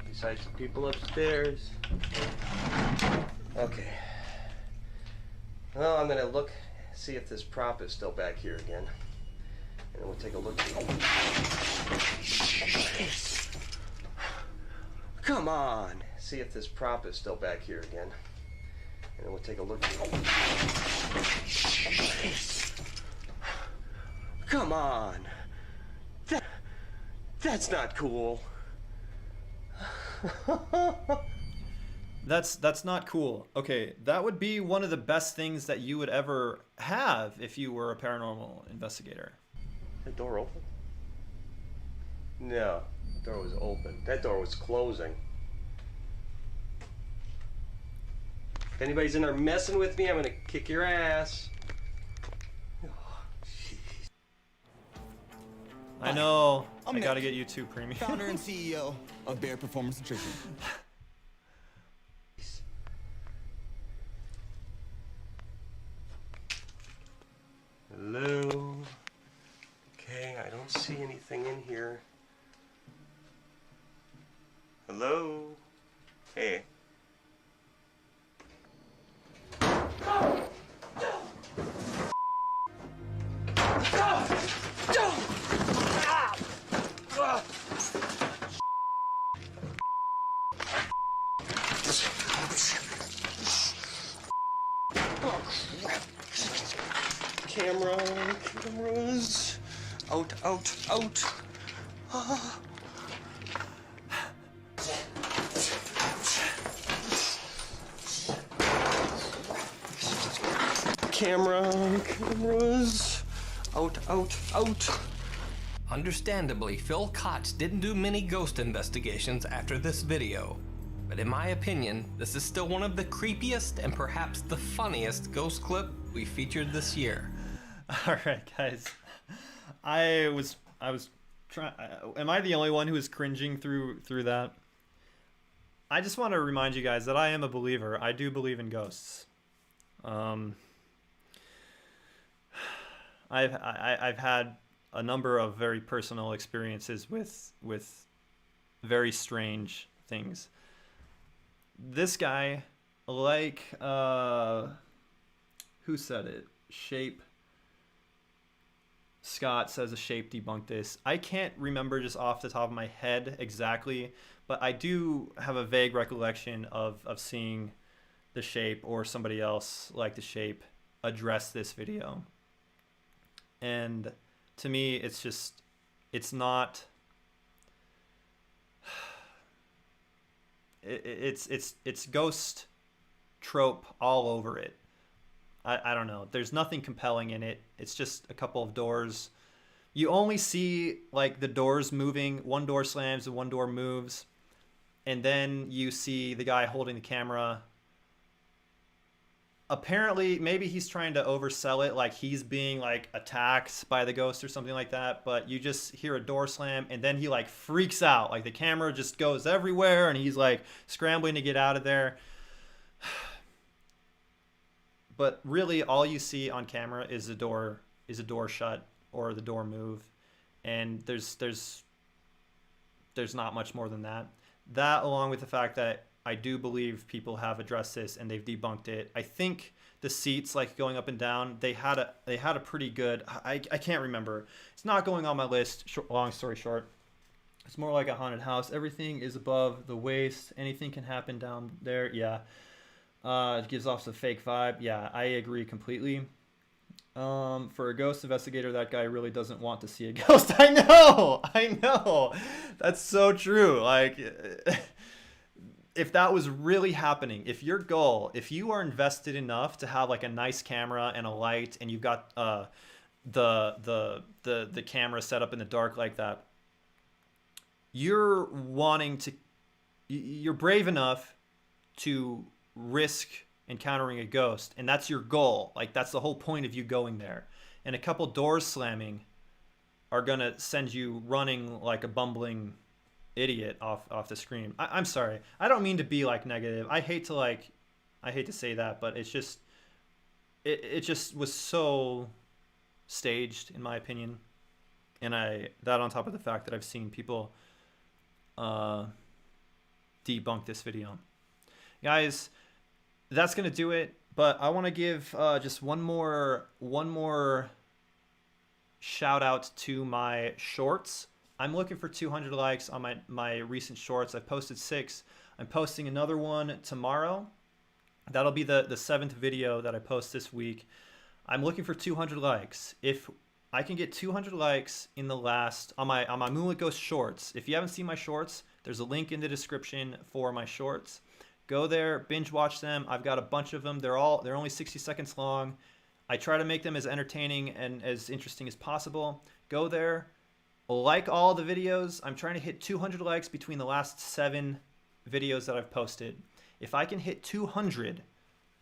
Besides the people upstairs. Okay. Well, I'm gonna look, see if this prop is still back here again. And then we'll take a look. Come on! See if this prop is still back here again. And then we'll take a look. Come on! That's not cool. That's not cool. Okay, that would be one of the best things that you would ever have if you were a paranormal investigator. That door open? No, the door was open. That door was closing. If anybody's in there messing with me, I'm gonna kick your ass. I know. I gotta get YouTube Premium. Founder and CEO of Bear Performance Nutrition. Hello? Okay, I don't see anything in here. Hello? Hey. Cameras. Out. Ah. Cameras. Out. Understandably, Phil Kotz didn't do many ghost investigations after this video. But in my opinion, this is still one of the creepiest and perhaps the funniest ghost clip we featured this year. All right, guys. I was trying. Am I the only one who is cringing through that? I just want to remind you guys that I am a believer. I do believe in ghosts. I've had a number of very personal experiences with very strange things. This guy, like who said it? Shape. Scott says a shape debunked this. I can't remember just off the top of my head exactly, but I do have a vague recollection of seeing the shape or somebody else like the shape address this video. And to me, it's not. It's ghost trope all over it. I don't know. There's nothing compelling in it. It's just a couple of doors. You only see like the doors moving. One door slams and one door moves. And then you see the guy holding the camera. Apparently, maybe he's trying to oversell it, like he's being like attacked by the ghost or something like that. But you just hear a door slam and then he like freaks out. Like the camera just goes everywhere and he's like scrambling to get out of there. But really, all you see on camera is a door shut or the door move, and there's not much more than that. That, along with the fact that I do believe people have addressed this and they've debunked it. I think the seats, like going up and down, they had a pretty good. I can't remember. It's not going on my list. Long story short, it's more like a haunted house. Everything is above the waist. Anything can happen down there. Yeah. It gives off the fake vibe. Yeah, I agree completely. For a ghost investigator, that guy really doesn't want to see a ghost. I know. That's so true. Like, if that was really happening, if your goal, if you are invested enough to have like a nice camera and a light, and you've got the camera set up in the dark like that, you're brave enough to risk encountering a ghost, and that's your goal. Like, that's the whole point of you going there. And a couple doors slamming are gonna send you running like a bumbling idiot off the screen. I'm sorry, I don't mean to be like negative. I hate to say that, but it's just it just was so staged, in my opinion. And that on top of the fact that I've seen people debunk this video. Guys, that's gonna do it. But I want to give just one more shout out to my shorts. I'm looking for 200 likes on my recent shorts. I've posted 6. I'm posting another one tomorrow. That'll be the 7th video that I post this week. I'm looking for 200 likes. If I can get 200 likes in the last on my Moonlit Ghost shorts. If you haven't seen my shorts, there's a link in the description for my shorts. Go there, binge watch them. I've got a bunch of them. They're only 60 seconds long. I try to make them as entertaining and as interesting as possible. Go there, like all the videos. I'm trying to hit 200 likes between the last 7 videos that I've posted. If I can hit 200,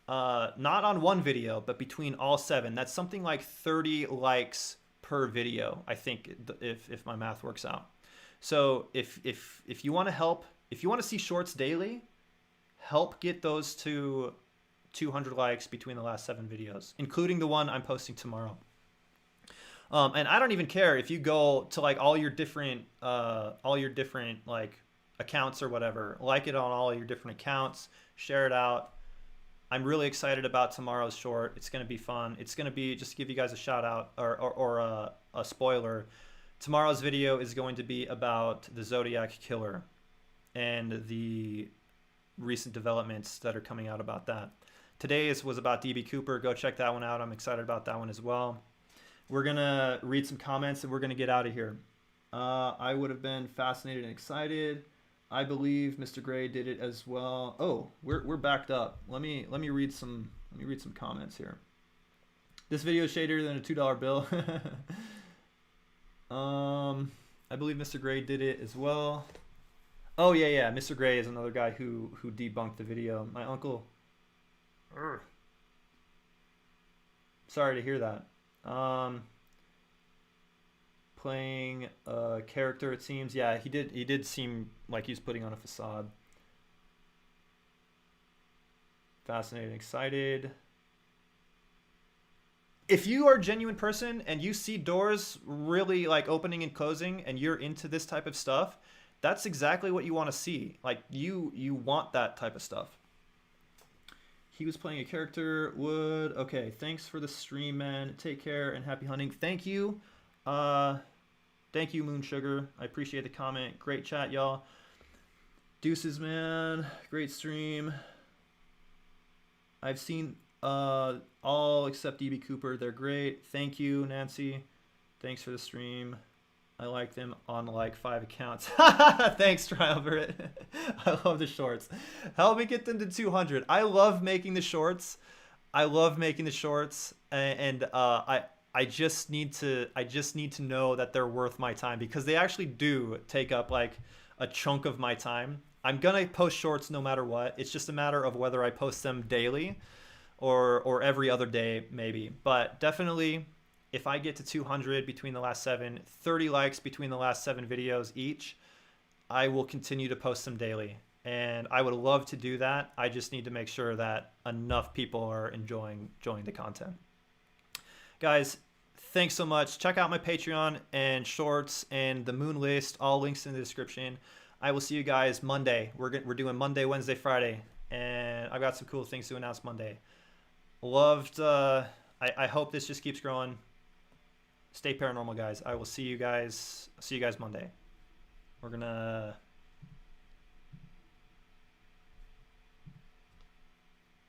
not on one video, but between all 7, that's something like 30 likes per video, I think, if my math works out. So if you want to help, if you want to see shorts daily, help get those to 200 likes between the last 7 videos, including the one I'm posting tomorrow. And I don't even care if you go to like all your different like accounts or whatever, like it on all your different accounts, share it out. I'm really excited about tomorrow's short. It's going to be fun. It's going to be, just to give you guys a shout out or a spoiler, tomorrow's video is going to be about the Zodiac Killer and the recent developments that are coming out about that. Today was about DB Cooper. Go check that one out. I'm excited about that one as well. We're going to read some comments and we're going to get out of here. I would have been fascinated and excited. I believe Mr. Gray did it as well. Oh, we're backed up. Let me read some comments here. This video is shadier than a $2 bill. I believe Mr. Gray did it as well. Oh yeah. Mr. Gray is another guy who debunked the video. My uncle. Sorry to hear that. Playing a character, it seems. Yeah, he did seem like he's putting on a facade. Fascinated, excited. If you are a genuine person and you see doors really like opening and closing and you're into this type of stuff, that's exactly what you want to see. Like you want that type of stuff. He was playing a character. Would. Okay, thanks for the stream, man. Take care and happy hunting. Thank you. Thank you, Moon Sugar. I appreciate the comment. Great chat, y'all. Deuces, man. Great stream. I've seen all except DB Cooper. They're great. Thank you, Nancy. Thanks for the stream. I like them on like 5 accounts. Thanks, Triumvirate. I love the shorts. Help me get them to 200. I love making the shorts. And I just need to know that they're worth my time, because they actually do take up like a chunk of my time. I'm gonna post shorts no matter what. It's just a matter of whether I post them daily or every other day maybe. But definitely, if I get to 200 between the last 7, 30 likes between the last 7 videos each, I will continue to post them daily. And I would love to do that. I just need to make sure that enough people are enjoying the content. Guys, thanks so much. Check out my Patreon and shorts and the Moon List. All links in the description. I will see you guys Monday. We're doing Monday, Wednesday, Friday. And I've got some cool things to announce Monday. Loved. I hope this just keeps growing. Stay paranormal, guys. I will see you guys. Monday. We're gonna